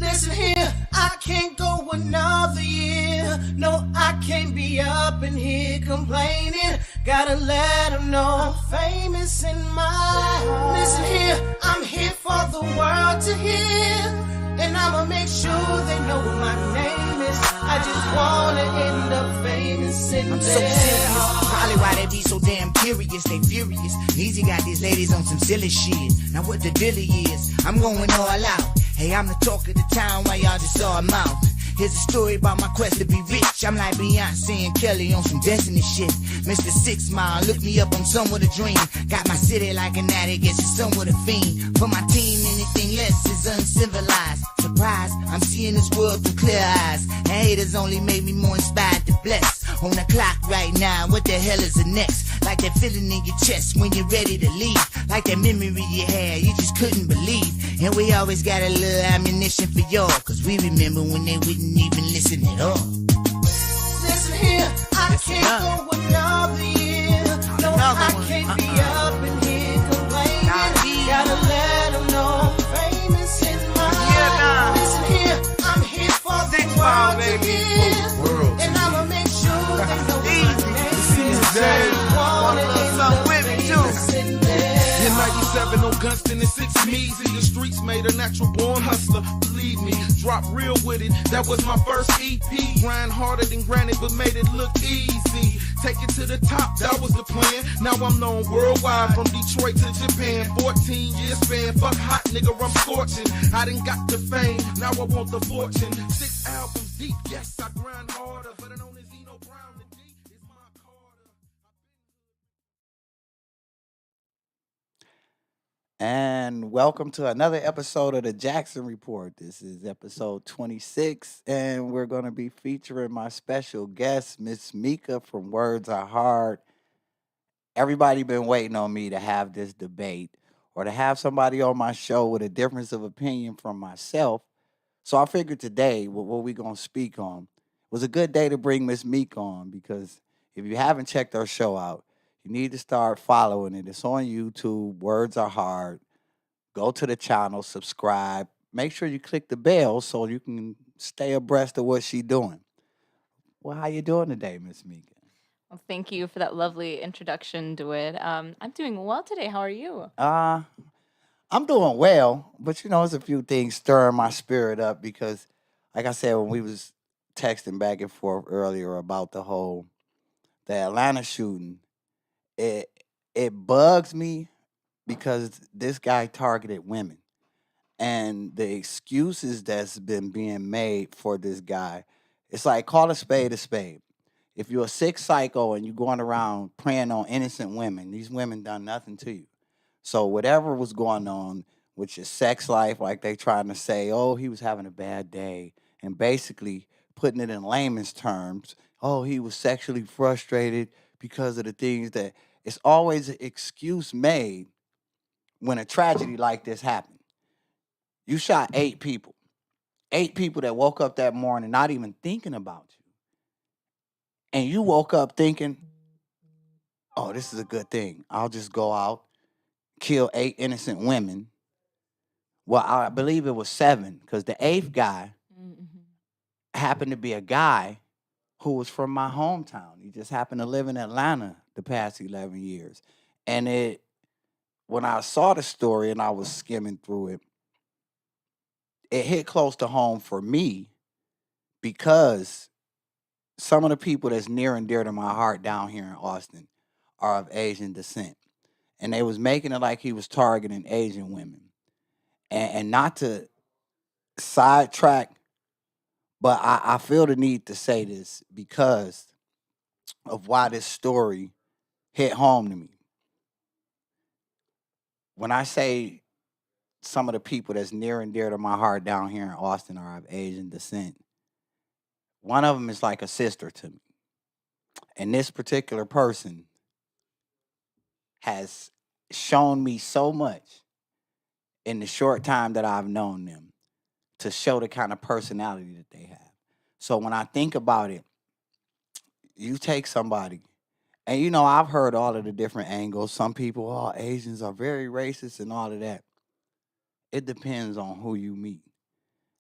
Listen here, I can't go another year. No, I can't be up in here complaining. Gotta let them know I'm famous in my heart. Listen here, I'm here for the world to hear. And I'ma make sure they know what my name is. I just wanna end up famous in I'm so serious, probably why they be so damn curious. They furious, Easy got these ladies on some silly shit. Now what the dilly is, I'm going all out. Hey, I'm the talk of the town while y'all just saw a mouth. Here's a story about my quest to be rich. I'm like Beyonce and Kelly on some Destiny shit. Mr. 6 Mile, look me up, I'm somewhat a dream. Got my city like an addict, guess it's somewhat a fiend. For my team, anything less is uncivilized. Surprise, I'm seeing this world through clear eyes. And haters only make me more inspired to bless. On the clock right now, what the hell is the next? Like that feeling in your chest when you're ready to leave. Like that memory you had, you just couldn't believe. And we always got a little ammunition for y'all, cause we remember when they wouldn't even listen at all. Listen here, I can't go another year. No, I can't be up in here complaining. Gotta let them know I'm famous in my heart. Listen here, I'm here for the world to hear. And I'ma make sure they know my name. In 97 on Gunston and 6 Me's in the streets made a natural born hustler. Believe me, drop real with it. That was my first EP. Grind harder than granted, but made it look easy. Take it to the top, that was the plan. Now I'm known worldwide from Detroit to Japan. 14 years span, fuck hot nigga, I'm scorching. I done got the fame, now I want the fortune. 6 albums deep, yes, I grind harder, but I don't Zeno Brown. The D is my Carter. And welcome to another episode of the Jackson Report. This is episode 26, and we're going to be featuring my special guest, Miss Mica from Words Are Hard. Everybody been waiting on me to have this debate or to have somebody on my show with a difference of opinion from myself. So I figured today what we're going to speak on was a good day to bring Miss Mica on, because if you haven't checked our show out, you need to start following it. It's on YouTube. Words Are Hard. Go to the channel, subscribe. Make sure you click the bell so you can stay abreast of what she's doing. Well, how you doing today, Miss Mica? Well, thank you for that lovely introduction, DeWitt. I'm doing well today. How are you? I'm doing well, but there's a few things stirring my spirit up because, like I said, when we was texting back and forth earlier about the Atlanta shooting, it bugs me because this guy targeted women, and the excuses that's been being made for this guy, it's like, call a spade a spade. If you're a sick psycho and you're going around preying on innocent women, these women done nothing to you. So whatever was going on with your sex life, like they trying to say, oh, he was having a bad day, and basically putting it in layman's terms, oh, he was sexually frustrated because of the things that, it's always an excuse made when a tragedy like this happened. You shot 8 people. 8 people that woke up that morning not even thinking about you. And you woke up thinking, oh, this is a good thing. I'll just go out, kill 8 innocent women. Well, I believe it was 7, because the 8th guy happened to be a guy who was from my hometown. He just happened to live in Atlanta the past 11 years. And when I saw the story and I was skimming through it, it hit close to home for me because some of the people that's near and dear to my heart down here in Austin are of Asian descent. And they was making it like he was targeting Asian women. And not to sidetrack, but I feel the need to say this because of why this story hit home to me. When I say some of the people that's near and dear to my heart down here in Austin are of Asian descent, one of them is like a sister to me. And this particular person has shown me so much in the short time that I've known them to show the kind of personality that they have. So when I think about it, you take somebody, and I've heard all of the different angles. Some people, oh, Asians are very racist and all of that. It depends on who you meet.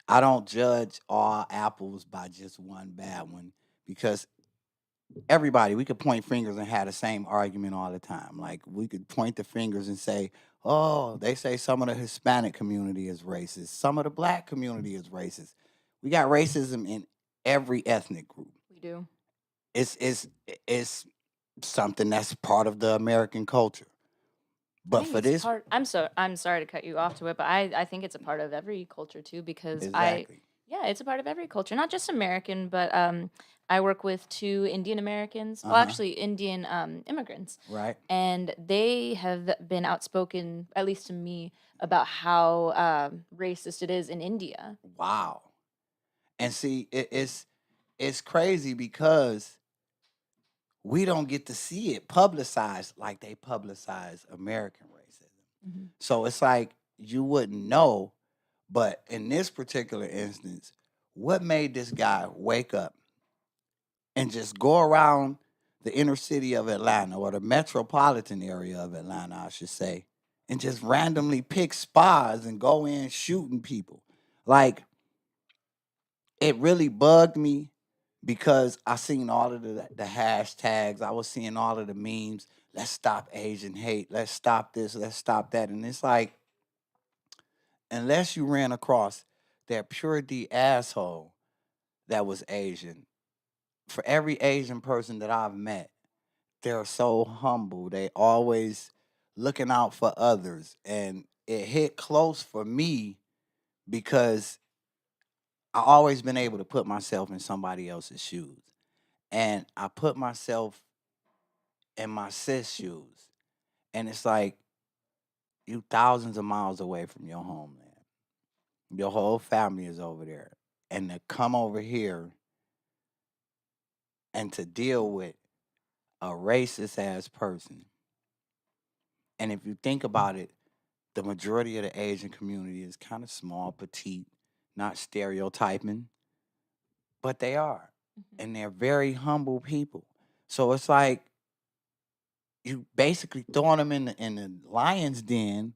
I don't judge all apples by just one bad one because everybody, we could point fingers and have the same argument all the time. Like we could point the fingers and say, "Oh, they say some of the Hispanic community is racist, some of the black community is racist." We got racism in every ethnic group. We do. It's something that's part of the American culture. I But think for it's this, part. I'm sorry to cut you off to it, but I think it's a part of every culture too because exactly, yeah, it's a part of every culture, not just American, but I work with two Indian Americans, well, uh-huh, actually Indian immigrants, right? and they have been outspoken, at least to me, about how racist it is in India. Wow. And see, it's crazy because we don't get to see it publicized like they publicize American racism. Mhm. So it's like you wouldn't know, but in this particular instance, what made this guy wake up and just go around the inner city of Atlanta or the metropolitan area of Atlanta, I should say, and just randomly pick spas and go in shooting people? Like, it really bugged me because I seen all of the hashtags. I was seeing all of the memes. Let's stop Asian hate. Let's stop this. Let's stop that. And it's like, unless you ran across that pure D asshole that was Asian, for every Asian person that I've met, they're so humble. They always looking out for others. And it hit close for me because I always been able to put myself in somebody else's shoes. And I put myself in my sis shoes. And it's like you thousands of miles away from your homeland. Your whole family is over there. And to come over here and to deal with a racist ass person. And if you think about it, the majority of the Asian community is kind of small, petite, not stereotyping, but they are. Mhm. And they're very humble people. So it's like you basically throwing them in the lion's den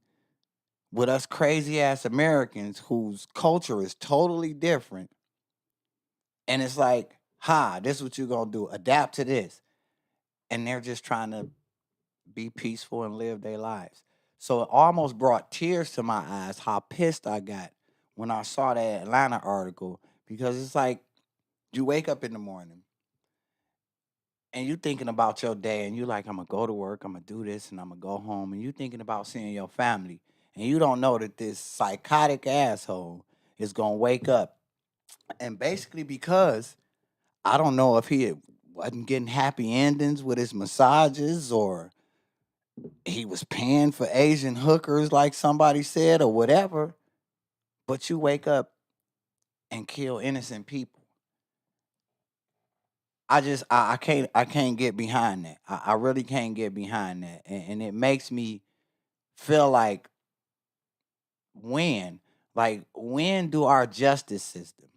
with us crazy ass Americans whose culture is totally different. And it's like, this is what you're gonna do. Adapt to this. And they're just trying to be peaceful and live their lives. So it almost brought tears to my eyes how pissed I got when I saw that Atlanta article because it's like you wake up in the morning and you thinking about your day and you like, I'm gonna go to work, I'm gonna do this, and I'm gonna go home, and you thinking about seeing your family, and you don't know that this psychotic asshole is gonna wake up. And basically because I don't know if he wasn't getting happy endings with his massages or he was paying for Asian hookers like somebody said or whatever, but you wake up and kill innocent people. I can't get behind that. I really can't get behind that. And it makes me feel like when when do our justice system,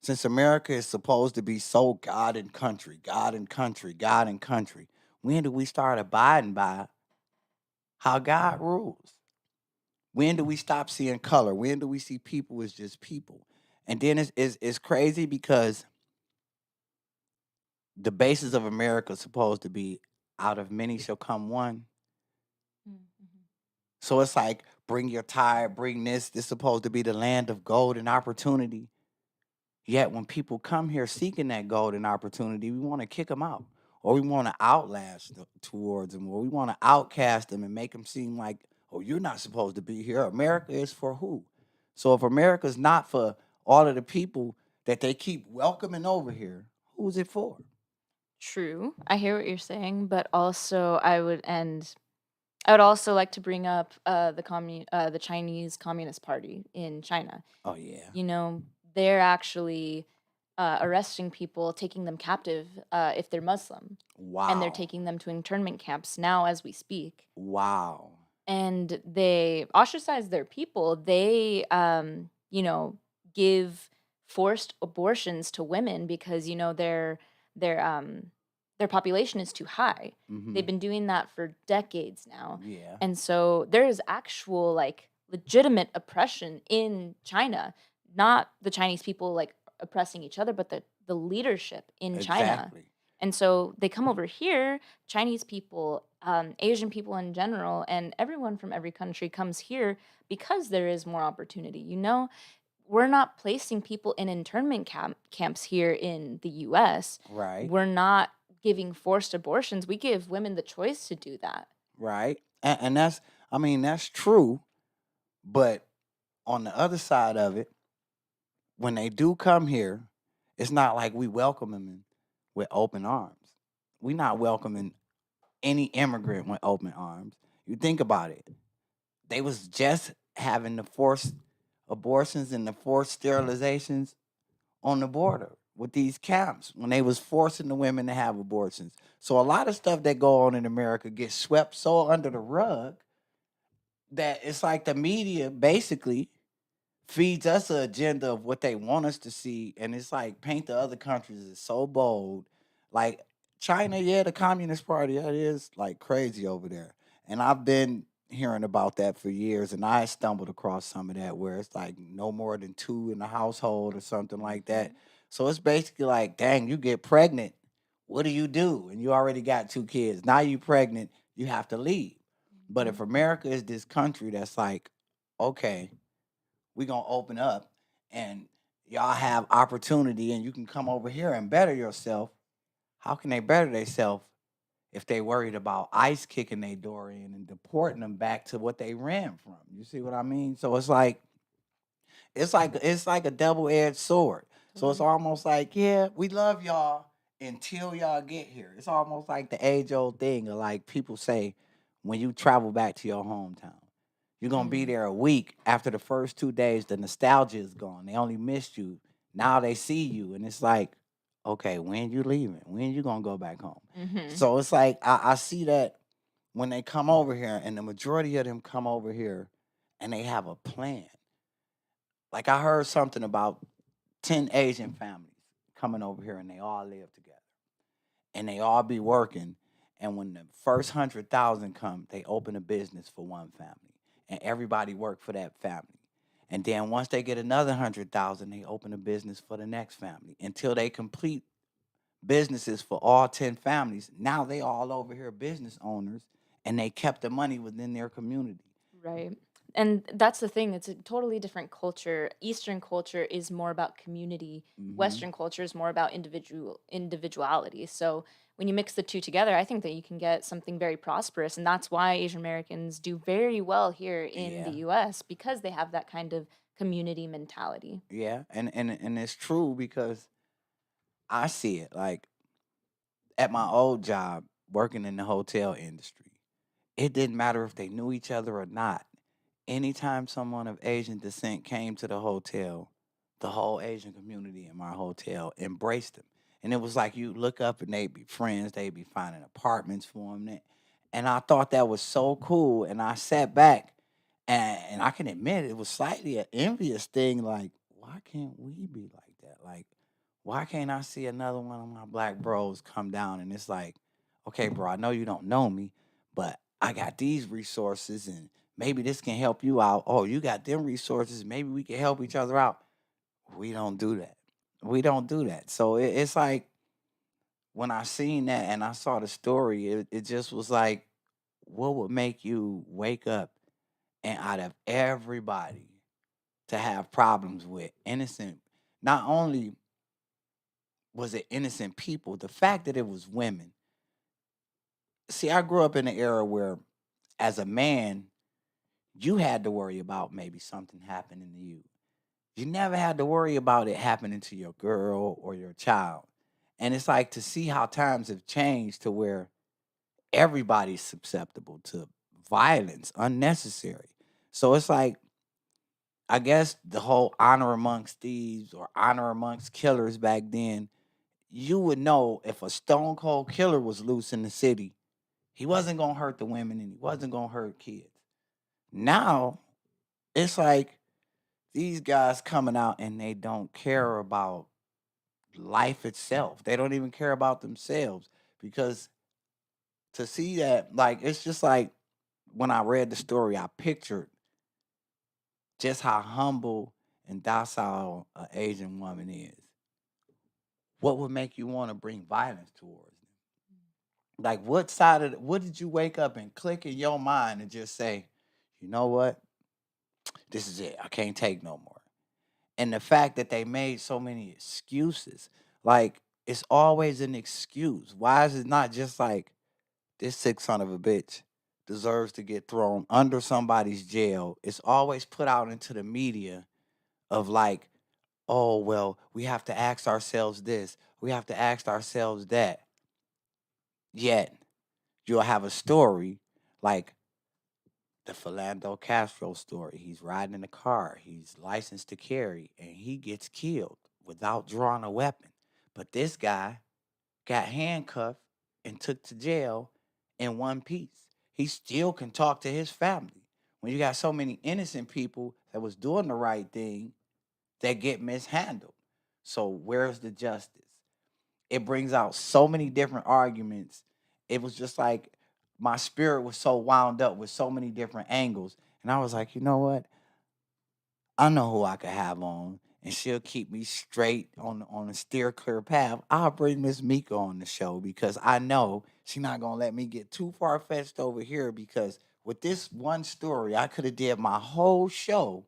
since America is supposed to be so God and country, God and country, God and country, when do we start abiding by how God rules? When do we stop seeing color? When do we see people as just people? And then it's crazy because the basis of America is supposed to be out of many shall come one. Mhm. So it's like bring your tithe, bring this. This is supposed to be the land of gold and opportunity. Yet when people come here seeking that golden opportunity, we want to kick them out, or we want to outlast towards them, or we want to outcast them and make them seem like, oh, you're not supposed to be here. America is for who? So if America's not for all of the people that they keep welcoming over here, who's it for? True. I hear what you're saying, but also I would also like to bring up the Chinese Communist Party in China. Oh yeah, You know, they're actually arresting people, taking them captive if they're Muslim, and they're wow, taking them to internment camps now as we speak. wow, And they ostracize their people. They, give forced abortions to women because their their population is too high. mm-hmm, They've been doing that for decades now, yeah, and so there is actual like legitimate oppression in China. not the Chinese people like oppressing each other, but the leadership in China. Exactly. And so they come over here, Chinese people, Asian people in general, and everyone from every country comes here because there is more opportunity. We're not placing people in internment camps here in the US. Right. We're not giving forced abortions. We give women the choice to do that. Right. And that's, I mean, that's true. But on the other side of it, when they do come here, it's not like we welcome them with open arms. We not welcoming any immigrant with open arms. You think about it. They was just having the forced abortions and the forced sterilizations on the border with these camps when they was forcing the women to have abortions. So a lot of stuff that go on in America gets swept so under the rug that it's like the media basically feeds us an agenda of what they want us to see, and it's like paint the other countries as so bold. Like China, yeah, the Communist Party, that is like crazy over there. And I've been hearing about that for years, and I stumbled across some of that where it's like no more than two in the household or something like that. Mhm. So it's basically like, dang, you get pregnant, what do you do? And you already got two kids. Now you pregnant, you have to leave. But if Mhm. America is this country that's like, okay, we gonna open up and y'all have opportunity and you can come over here and better yourself. How can they better themselves if they worried about ICE kicking their door in and deporting them back to what they ran from? You see what I mean? So it's like a double-edged sword. So it's Totally. almost like, yeah, we love y'all until y'all get here. It's almost like the age-old thing of like people say when you travel back to your hometown. You're gonna be Mm. there a week. After the first 2 days, the nostalgia is gone. They only missed you. Now they see you, and it's like, okay, when you leaving? When you gonna go back home? Mhm. So it's like I see that when they come over here, and the majority of them come over here, and they have a plan. Like I heard something about 10 Asian families coming over here, and they all live together, and they all be working. And when the first 100,000 come, they open a business for one family, and everybody work for that family. And then once they get another 100,000, they open a business for the next family until they complete businesses for all 10 families. Now they all over here business owners, and they kept the money within their community. Right. And that's the thing. It's a totally different culture. Eastern culture is more about community. Hmm. Western culture is more about individuality. So when you mix the two together, I think that you can get something very prosperous. And that's why Asian Americans do very well here in the Yeah, US because they have that kind of community mentality. yeah, and it's true because I see it. Like at my old job, working in the hotel industry, it didn't matter if they knew each other or not. Anytime someone of Asian descent came to the hotel, the whole Asian community in my hotel embraced them. And it was like you look up and they'd be friends, they'd be finding apartments for them. And I thought that was so cool. And I sat back and I can admit it was slightly an envious thing. Like, why can't we be like that? Like, why can't I see another one of my black bros come down and it's like, okay, bro, I know you don't know me, but I got these resources and maybe this can help you out. Oh, you got them resources. Maybe we can help each other out. We don't do that. We don't do that. So it's like when I seen that and I saw the story, it just was like, what would make you wake up and out of everybody to have problems with innocent, not only was it innocent people, the fact that it was women. See, I grew up in an era where as a man, you had to worry about maybe something happening to you. You never had to worry about it happening to your girl or your child. And it's like to see how times have changed to where everybody's susceptible to violence, unnecessary. So it's like, I guess the whole honor amongst thieves or honor amongst killers back then, you would know if a stone cold killer was loose in the city, he wasn't gonna hurt the women and he wasn't gonna hurt kids. Now it's like these guys coming out and they don't care about life itself. They don't even care about themselves because to see that, like, it's just like when I read the story, I pictured just how humble and docile an Asian woman is, what would make you want to bring violence towards them? Like, what did you wake up and click in your mind and just say, you know what? This is it. I can't take no more. And the fact that they made so many excuses, like, it's always an excuse. Why is it not just like, this sick son of a bitch deserves to get thrown under somebody's jail? It's always put out into the media of like, oh, well, we have to ask ourselves this, we have to ask ourselves that. Yet, you'll have a story like the Philando Castro story. He's riding in a car, he's licensed to carry, and he gets killed without drawing a weapon. But this guy got handcuffed and took to jail in one piece. He still can talk to his family. When you got so many innocent people that was doing the right thing that get mishandled. So where's the justice? It brings out so many different arguments. It was just like my spirit was so wound up with so many different angles. And I was like, you know what? I know who I could have on, and she'll keep me straight on a steer clear path. I'll bring Miss Mica on the show because I know she's not gonna let me get too far fetched over here. Because with this one story, I could have did my whole show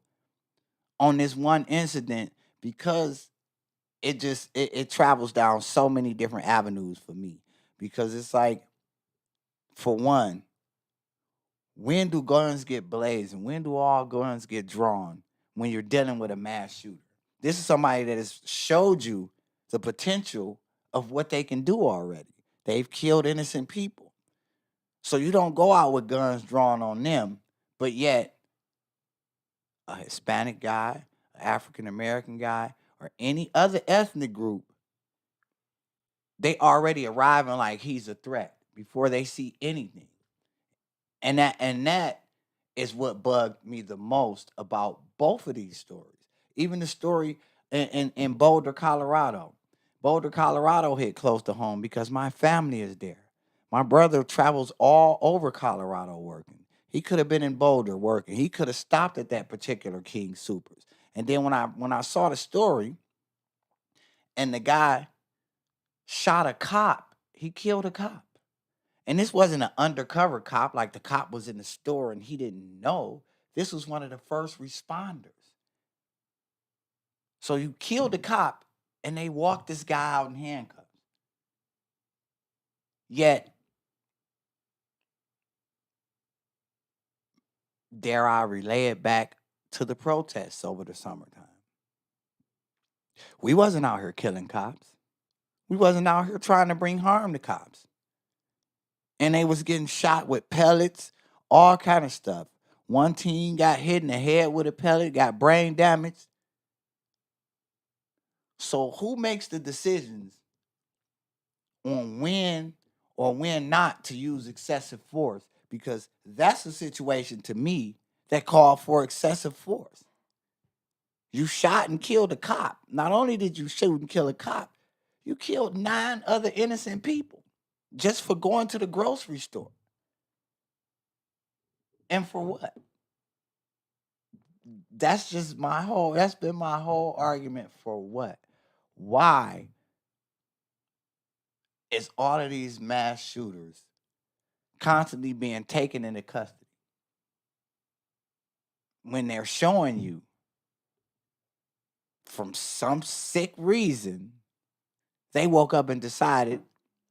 on this one incident because it travels down so many different avenues for me. Because it's like, for one, when do guns get blazed and when do all guns get drawn when you're dealing with a mass shooter? This is somebody that has showed you the potential of what they can do already. They've killed innocent people. So you don't go out with guns drawn on them, but yet a Hispanic guy, an African American guy, or any other ethnic group, they already arriving like he's a threat before they see anything. And that is what bugged me the most about both of these stories. Even the story in Boulder, Colorado. Boulder, Colorado hit close to home because my family is there. My brother travels all over Colorado working. He could have been in Boulder working. He could have stopped at that particular King Supers. And then when I saw the story and the guy shot a cop, he killed a cop. And this wasn't an undercover cop, like the cop was in the store and he didn't know. This was one of the first responders. So you killed the cop and they walked this guy out in handcuffs. Yet, dare I relay it back to the protests over the summertime. We wasn't out here killing cops. We wasn't out here trying to bring harm to cops. And they was getting shot with pellets, all kind of stuff. One team got hit in the head with a pellet, got brain damage. So who makes the decisions on when or when not to use excessive force? Because that's a situation to me that called for excessive force. You shot and killed a cop. Not only did you shoot and kill a cop, you killed 9 other innocent people just for going to the grocery store. And for what? That's been my whole argument. For what? Why is all of these mass shooters constantly being taken into custody when they're showing you, from some sick reason, they woke up and decided,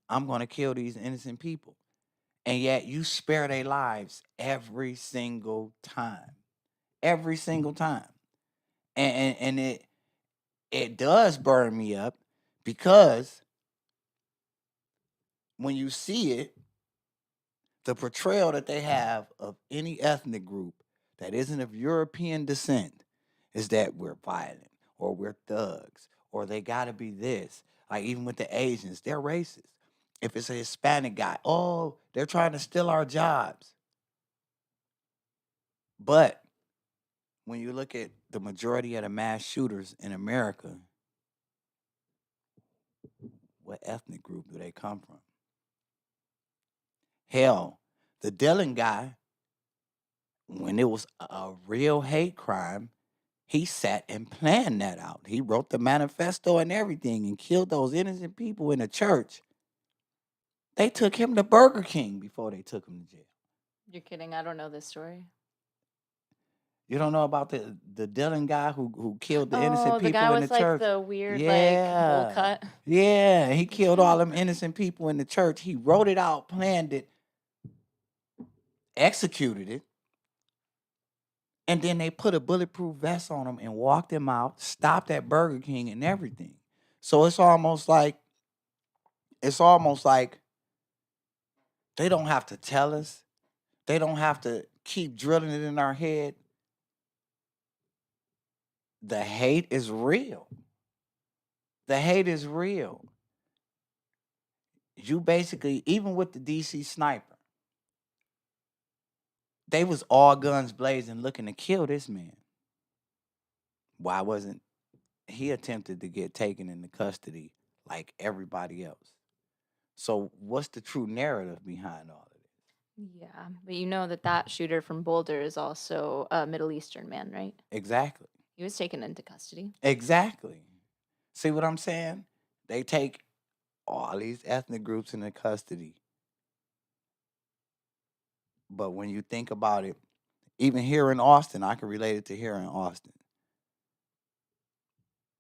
I'm going to kill these innocent people? And yet you spare their lives every single time. Every single time. And it does burn me up because when you see it, the portrayal that they have of any ethnic group that isn't of European descent is that we're violent or we're thugs or they got to be this. Like, even with the Asians, they're racist. If it's a Hispanic guy, oh, they're trying to steal our jobs. But when you look at the majority of the mass shooters in America, what ethnic group do they come from? Hell, the Dillon guy, when it was a real hate crime, He sat and planned that out. He wrote the manifesto and everything and killed those innocent people in the church. They took him to Burger King before they took him to jail. You're kidding. I don't know this story. You don't know about the Dylan guy who killed the Oh, innocent the people guy in the with like church? the weird like bowl Yeah. cut. Yeah, he killed all them innocent people in the church. He wrote it out, planned it, executed it, and then they put a bulletproof vest on him and walked him out, stopped at Burger King and everything. So it's almost like they don't have to tell us. They don't have to keep drilling it in our head. The hate is real. The hate is real. You basically, even with the DC sniper, they was all guns blazing looking to kill this man. Why wasn't he attempted to get taken into custody like everybody else? So what's the true narrative behind all of this? Yeah, but you know that shooter from Boulder is also a Middle Eastern man, right? Exactly. He was taken into custody. Exactly. See what I'm saying? They take all these ethnic groups into custody. But when you think about it, even here in Austin, I can relate it to here in Austin.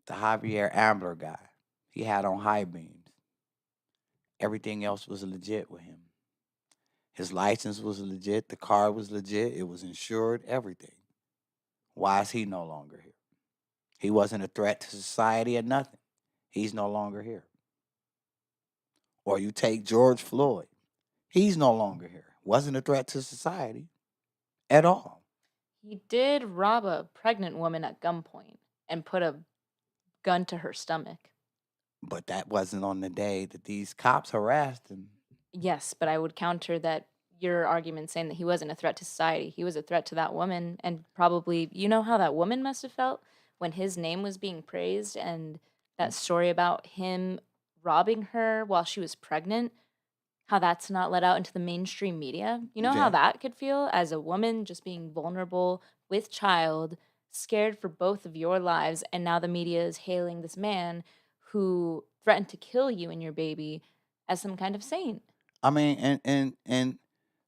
The Javier Ambler guy, he had on high beams. Everything else was legit with him. His license was legit. The car was legit. It was insured, everything. Why is he no longer here? He wasn't a threat to society or nothing. He's no longer here. Or you take George Floyd. He's no longer here. Wasn't a threat to society at all. He did rob a pregnant woman at gunpoint and put a gun to her stomach. But that wasn't on the day that these cops harassed him. Yes, but I would counter that your argument saying that he wasn't a threat to society. He was a threat to that woman, and probably, you know how that woman must have felt when his name was being praised, and that story about him robbing her while she was pregnant, how that's not let out into the mainstream media. You know how Yeah. that could feel as a woman just being vulnerable with child, scared for both of your lives, and now the media is hailing this man who threatened to kill you and your baby as some kind of saint. I mean, and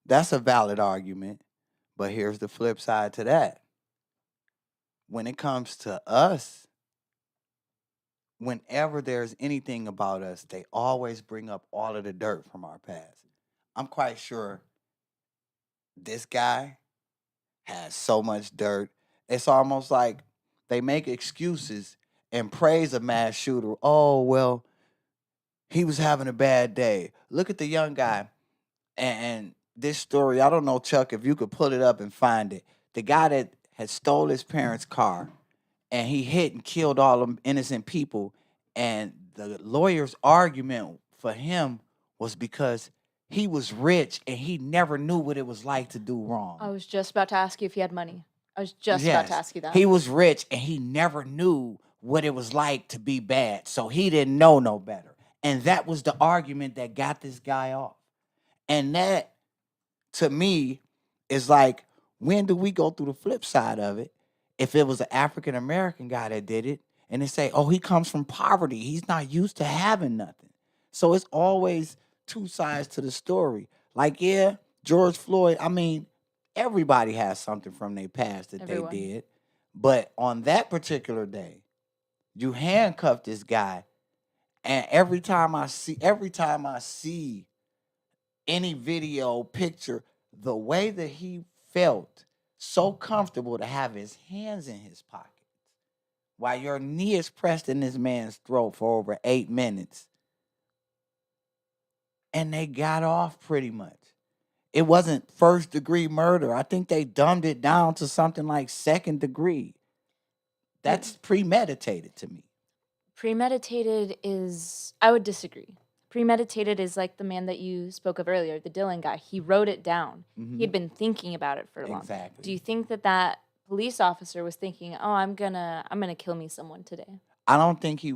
that's a valid argument. But here's the flip side to that. When it comes to us, whenever there's anything about us, they always bring up all of the dirt from our past. I'm quite sure this guy has so much dirt. It's almost like they make excuses and praise a mass shooter. Oh, well, he was having a bad day. Look at the young guy. And this story, I don't know, Chuck, if you could pull it up and find it. The guy that had stole his parents' car and he hit and killed all them innocent people. And the lawyer's argument for him was because he was rich and he never knew what it was like to do wrong. I was just about to ask you if he had money. I was just about to Yes, ask you that. he was rich and he never knew what it was like to be bad. So he didn't know no better. And that was the argument that got this guy off. And that, to me, is like, when do we go through the flip side of it? If it was an African American guy that did it, and they say, oh, he comes from poverty. He's not used to having nothing. So it's always two sides to the story. Like, yeah, George Floyd, I mean, everybody has something from their past that Everyone. they did. But on that particular day, you handcuffed this guy. And every time I see any video, picture, the way that he felt so comfortable to have his hands in his pockets while your knee is pressed in this man's throat for over 8 minutes. And they got off pretty much. It wasn't first degree murder. I think they dumbed it down to something like second degree. That's premeditated to me. Premeditated is, I would disagree. Premeditated is like the man that you spoke of earlier, the Dylan guy. He wrote it down. He had been thinking about it for long. Exactly. Do you think that police officer was thinking, "Oh, I'm gonna kill me someone today"? I don't think he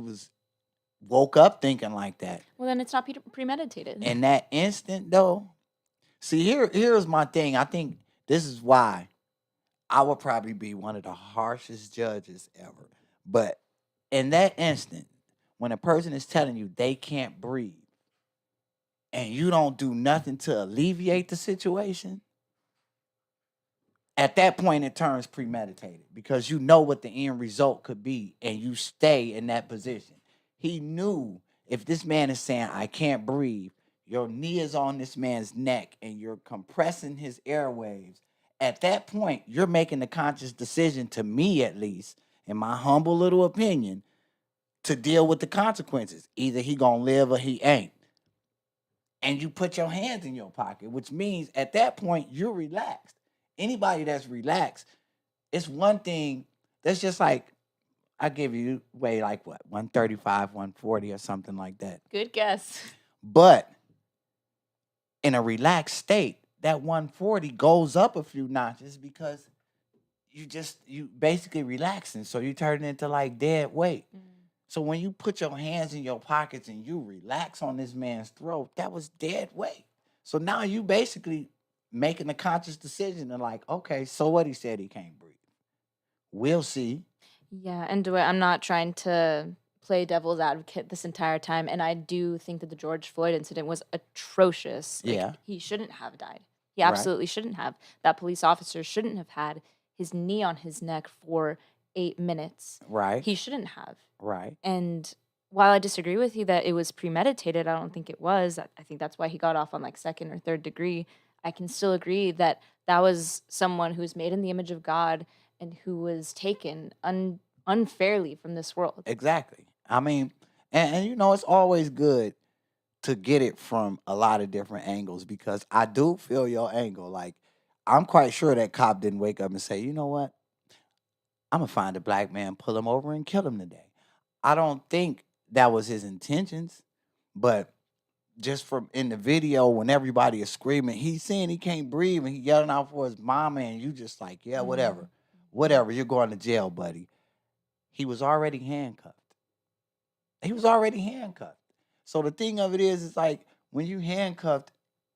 woke up thinking like that. Well, then it's not premeditated. In that instant, though, see, here's my thing. I think this is why I would probably be one of the harshest judges ever. But in that instant, when a person is telling you they can't breathe and you don't do nothing to alleviate the situation, at that point it turns premeditated because you know what the end result could be and you stay in that position. He knew if this man is saying, I can't breathe, your knee is on this man's neck and you're compressing his airwaves. At that point, you're making the conscious decision, to me at least, in my humble little opinion, to deal with the consequences. Either he gonna live or he ain't. And you put your hands in your pocket, which means at that point you're relaxed. Anybody that's relaxed, it's one thing that's just like, I give you weigh like what, 135, 140 or something like that. Good guess. But in a relaxed state, that 140 goes up a few notches because you basically relaxing. So you turn it into like dead weight. So when you put your hands in your pockets and you relax on this man's throat, that was dead weight. So now you basically making a conscious decision and like, okay, so what, he said he can't breathe. We'll see. Yeah, and I'm not trying to play devil's advocate this entire time, and I do think that the George Floyd incident was atrocious. Like, Yeah. he shouldn't have died. He Right. absolutely shouldn't have. That police officer shouldn't have had his knee on his neck for 8 minutes. Right. He shouldn't have. Right. And while I disagree with you that it was premeditated, I don't think it was. I think that's why he got off on like second or third degree. I can still agree that that was someone who was made in the image of God and who was taken unfairly from this world. Exactly. I mean, and you know, it's always good to get it from a lot of different angles because I do feel your angle. Like, I'm quite sure that cop didn't wake up and say, you know what? I'm gonna find a black man, pull him over, and kill him today. I don't think that was his intentions, but just from in the video when everybody is screaming, he's saying he can't breathe and he yelling out for his mama, and you just like, yeah, whatever, you're going to jail, buddy. He was already handcuffed. He was already handcuffed. So the thing of it is like when you handcuffed,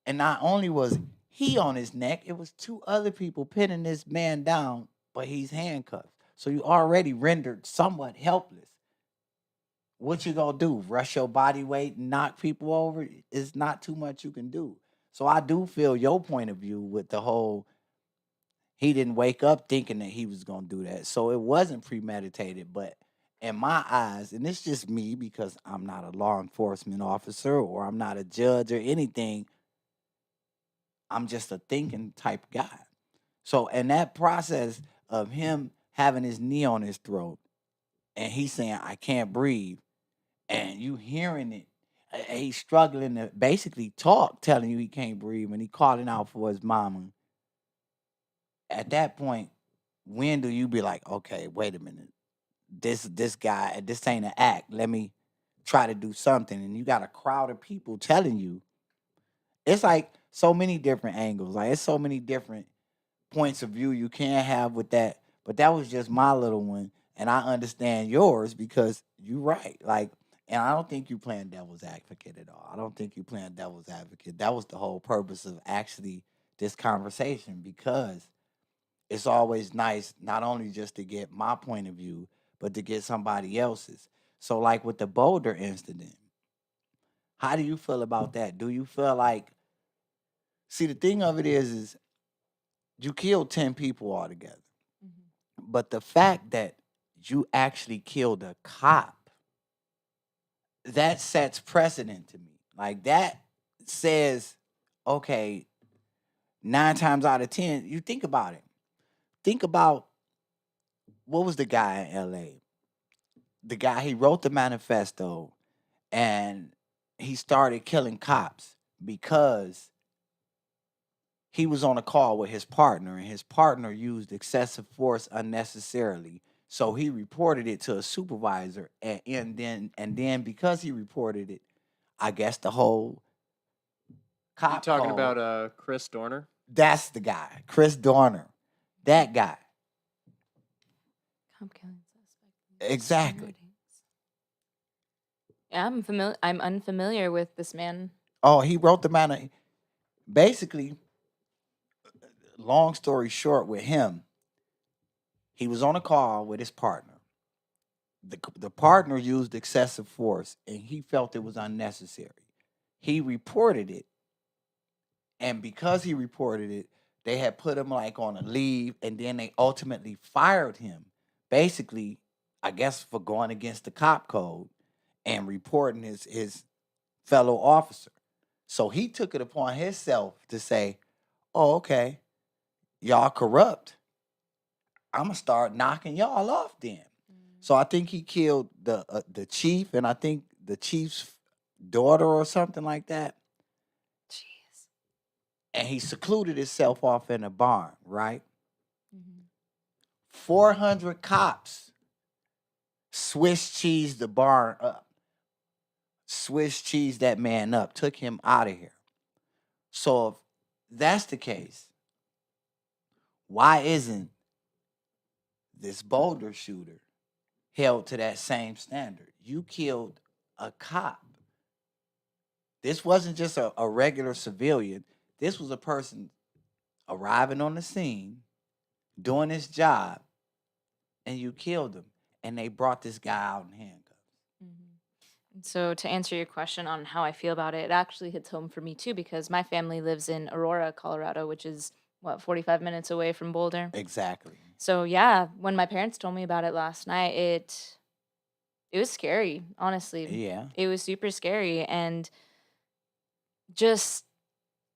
and not only was he on his neck, it was two other people pinning this man down, but he's handcuffed. So you already rendered somewhat helpless. What you gonna do? Rush your body weight and knock people over? It's not too much you can do. So I do feel your point of view with the whole he didn't wake up thinking that he was gonna do that. So it wasn't premeditated, but in my eyes, and it's just me because I'm not a law enforcement officer or I'm not a judge or anything. I'm just a thinking type guy. So in that process of him having his knee on his throat and he's saying, I can't breathe, and you hearing it, he's struggling to basically talk, telling you he can't breathe, and he calling out for his mama. At that point, when do you be like, okay, wait a minute, this guy, this ain't an act. Let me try to do something. And you got a crowd of people telling you. It's like so many different angles. Like it's so many different points of view you can have with that. But that was just my little one. And I understand yours because you're right. Like, and I don't think you playing devil's advocate at all. I don't think you playing devil's advocate. That was the whole purpose of actually this conversation because it's always nice not only just to get my point of view, but to get somebody else's. So, like with the Boulder incident, how do you feel about that? Do you feel like, see, the thing of it is you killed 10 people altogether, but the fact that you actually killed a cop, that sets precedent to me. Like that says, okay, 9 times out of 10, you think about it. Think about what was the guy in LA? The guy, he wrote the manifesto and he started killing cops because he was on a call with his partner and his partner used excessive force unnecessarily. So he reported it to a supervisor and then because he reported it, I guess the whole You cop talking call, about Chris Dorner? that's the guy, Chris Dorner. That guy. Cop killing suspect. Exactly. Yeah, I'm unfamiliar with this man. Oh, he wrote the man. Basically, long story short with him, He was on a call with his partner. The partner used excessive force, and he felt it was unnecessary. He reported it, and because he reported it, they had put him like on a leave, and then they ultimately fired him. Basically, I guess for going against the cop code and reporting his fellow officer. So he took it upon himself to say, "Oh, okay, y'all corrupt. I'm gonna start knocking y'all off then." So I think he killed the chief, and I think the chief's daughter or something like that. Jeez. And he secluded himself off in a barn, right? Mhm. 400 cops Swiss cheese the barn up. Swiss cheese that man up, took him out of here. So if that's the case, why isn't this Boulder shooter held to that same standard? You killed a cop. This wasn't just a regular civilian. This was a person arriving on the scene, doing his job, and you killed him. And they brought this guy out in handcuffs. So to answer your question on how I feel about it, it actually hits home for me too because my family lives in Aurora, Colorado, which is what 45 minutes away from Boulder. Exactly. So yeah, when my parents told me about it last night, it was scary, honestly. Yeah. It was super scary and just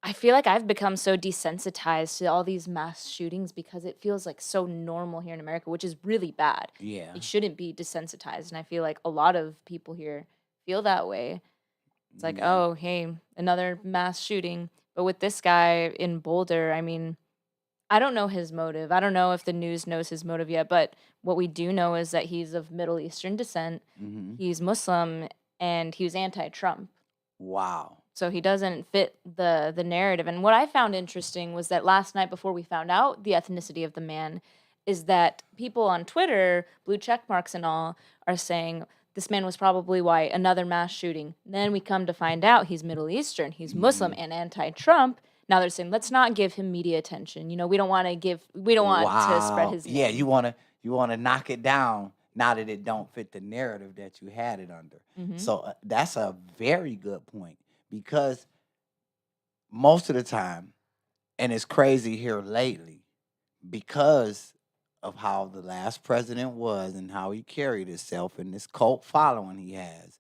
I feel like I've become so desensitized to all these mass shootings because it feels like so normal here in America, which is really bad. Yeah. It shouldn't be desensitized. And I feel like a lot of people here feel that way. It's like, Yeah. oh, hey, another mass shooting. But with this guy in Boulder, I mean, I don't know his motive. I don't know if the news knows his motive yet, but what we do know is that he's of Middle Eastern descent. Mm-hmm. He's Muslim and he was anti-Trump. Wow. So he doesn't fit the narrative. And what I found interesting was that last night before we found out the ethnicity of the man is that people on Twitter, blue check marks and all, are saying this man was probably white, another mass shooting. Then we come to find out he's Middle Eastern, he's Muslim and anti-Trump. Now they're saying let's not give him media attention. You know, we don't want to spread Wow. his Yeah, name. you wanna knock it down now that it don't fit the narrative that you had it under. So that's a very good point because most of the time, and it's crazy here lately, because of how the last president was and how he carried himself and this cult following he has.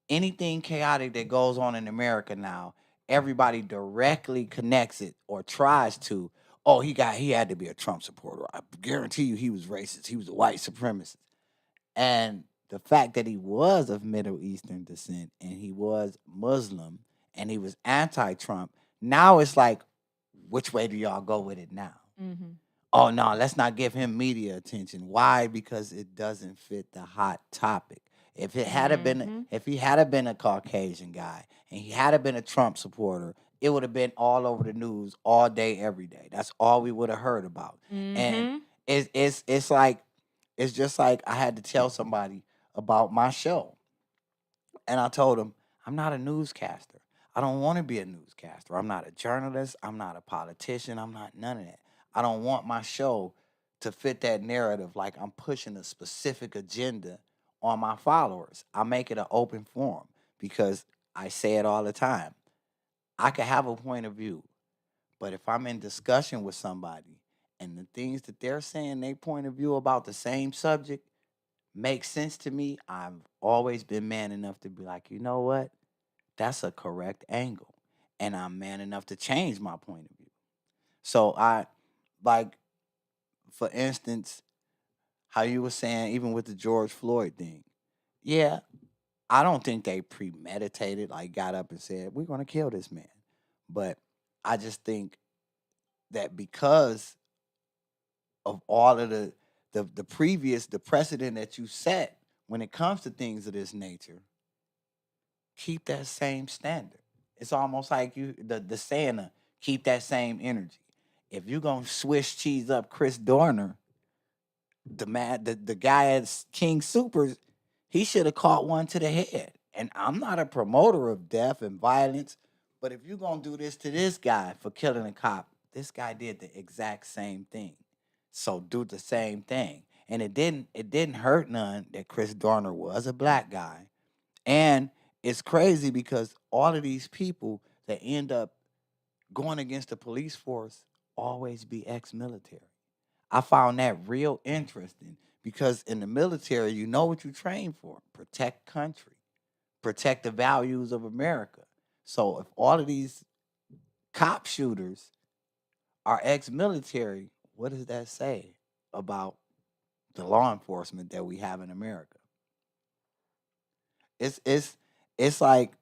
Anything chaotic that goes on in America now, everybody directly connects it or tries to. Oh, he had to be a Trump supporter. I guarantee you he was racist. He was a white supremacist. And the fact that he was of Middle Eastern descent and he was Muslim and he was anti-Trump, now it's like, which way do y'all go with it now? Oh no, let's not give him media attention. Why? Because it doesn't fit the hot topic. If he had have been a Caucasian guy and he had have been a Trump supporter, it would have been all over the news all day, every day. That's all we would have heard about. And it's like it's just like I had to tell somebody about my show. And I told him, I'm not a newscaster. I don't want to be a newscaster. I'm not a journalist. I'm not a politician. I'm not none of that. I don't want my show to fit that narrative like I'm pushing a specific agenda on my followers. I make it an open forum because I say it all the time. I can have a point of view, but if I'm in discussion with somebody and the things that they're saying, their point of view about the same subject, makes sense to me, I've always been man enough to be like, you know what? That's a correct angle. And I'm man enough to change my point of view. So like, for instance, how you were saying, even with the George Floyd thing, yeah, I don't think they premeditated, like got up and said, we're gonna kill this man. But I just think that because of all of the precedent that you set when it comes to things of this nature, keep that same standard. It's almost like the saying, keep that same energy. If you're gonna Swiss cheese up Chris Dorner, the guy at King Supers, he should have caught one to the head. And I'm not a promoter of death and violence, but if you're gonna do this to this guy for killing a cop, this guy did the exact same thing. So do the same thing. And it didn't hurt none that Chris Dorner was a black guy. And it's crazy because all of these people that end up going against the police force always be ex-military. I found that real interesting because in the military, you know what you train for: protect country, protect the values of America. So if all of these cop shooters are ex-military, what does that say about the law enforcement that we have in America? It's like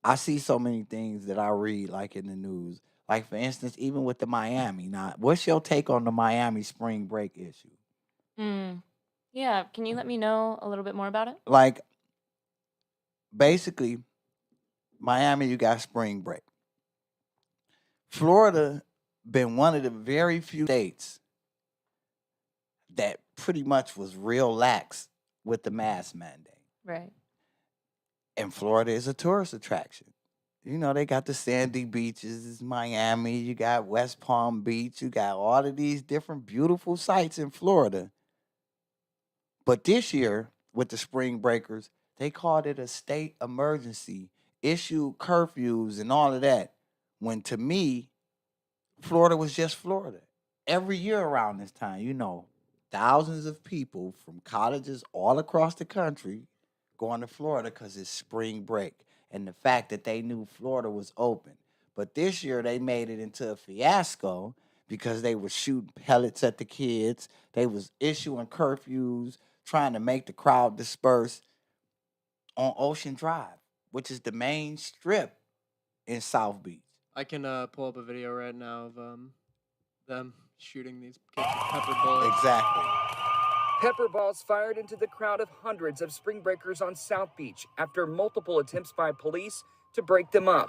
I see so many things that I read like in the news. Like for instance, even with the Miami. Now, what's your take on the Miami spring break issue? Mm. Yeah, can you let me know a little bit more about it? Like basically, Miami, you got spring break. Florida been one of the very few states that pretty much was real lax with the mask mandate. Right. And Florida is a tourist attraction. You know, they got the sandy beaches, Miami, you got West Palm Beach, you got all of these different beautiful sites in Florida. But this year, with the spring breakers, they called it a state emergency, issued curfews and all of that. When to me, Florida was just Florida. Every year around this time, you know, thousands of people from colleges all across the country going to Florida because it's spring break. And the fact that they knew Florida was open. But this year they made it into a fiasco because they were shooting pellets at the kids. They was issuing curfews, trying to make the crowd disperse on Ocean Drive, which is the main strip in South Beach. I can pull up a video right now of them shooting these kids with pepper bullets. Exactly. Pepper balls fired into the crowd of hundreds of spring breakers on South Beach after multiple attempts by police to break them up.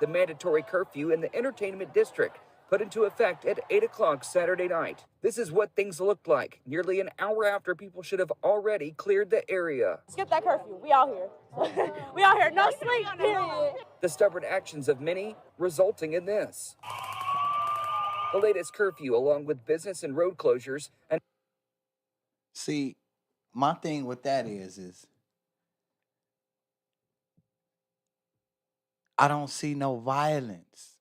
The mandatory curfew in the entertainment district put into effect at 8 o'clock Saturday night. This is what things looked like nearly an hour after people should have already cleared the area. Skip that curfew. We out here. We out here. No sleep, period. The stubborn actions of many resulting in this. The latest curfew, along with business and road closures, and See, my thing with that is I don't see no violence.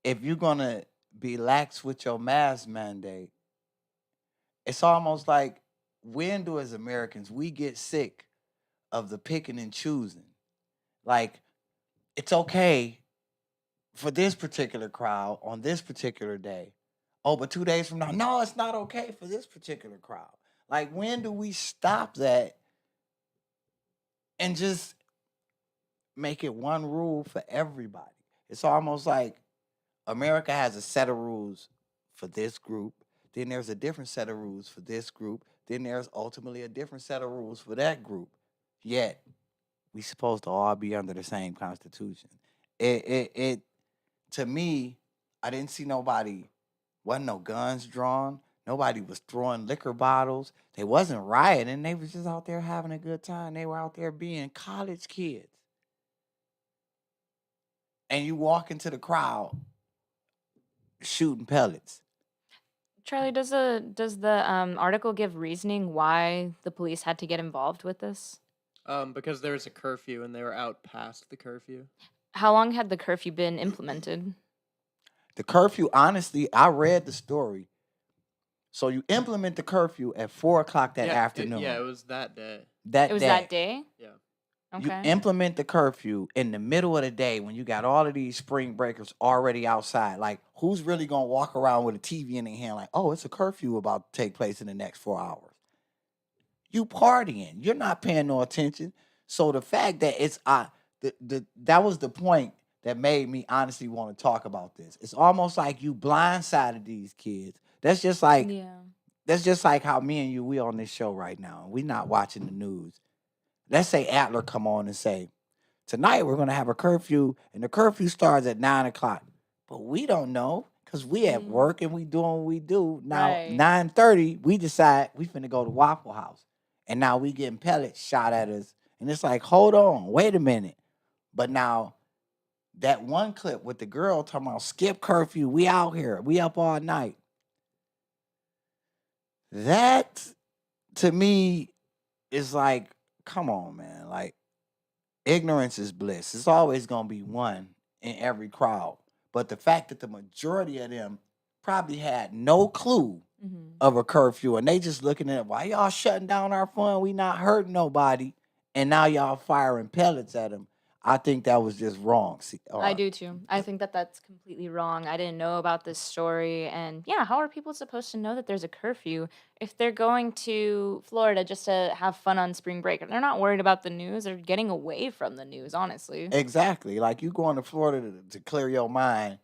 If you're gonna be lax with your mask mandate, it's almost like when do as Americans we get sick of the picking and choosing? Like it's okay for this particular crowd on this particular day. Oh, but 2 days from now, no, it's not okay for this particular crowd. Like when do we stop that and just make it one rule for everybody? It's almost like America has a set of rules for this group, then there's a different set of rules for this group, then there's ultimately a different set of rules for that group. Yet we supposed to all be under the same constitution. It to me, I didn't see nobody, wasn't no guns drawn. Nobody was throwing liquor bottles. They wasn't rioting. They was just out there having a good time. They were out there being college kids. And you walk into the crowd shooting pellets. Charlie, does the article give reasoning why the police had to get involved with this? Because there was a curfew and they were out past the curfew. How long had the curfew been implemented? The curfew, honestly, I read the story. So you implement the curfew at 4 o'clock that afternoon. It was that day. It was that day? Yeah. You Okay. implement the curfew in the middle of the day when you got all of these spring breakers already outside. Like, who's really going to walk around with a TV in their hand like, oh, it's a curfew about to take place in the next 4 hours? You partying. You're not paying no attention. So the fact that it's that was the point that made me honestly want to talk about this. It's almost like you blindsided these kids. That's just like how me and you, we on this show right now. We not watching the news. Let's say Adler come on and say, tonight we're going to have a curfew, and the curfew starts at 9 o'clock. But we don't know because we at work and we doing what we do. Now, Right. 9:30, we decide we finna go to Waffle House. And now we getting pellets shot at us. And it's like, hold on, wait a minute. But now that one clip with the girl talking about skip curfew, we out here, we up all night. That to me is like, come on, man. Like, ignorance is bliss. It's always gonna be one in every crowd. But the fact that the majority of them probably had no clue of a curfew and they just looking at why y'all shutting down our fun? We not hurting nobody, and now y'all firing pellets at them. I think that was just wrong. See, I do too. I think that that's completely wrong. I didn't know about this story. And yeah, how are people supposed to know that there's a curfew if they're going to Florida just to have fun on spring break? And they're not worried about the news. They're getting away from the news, honestly. exactly. Like you going to Florida to clear your mind,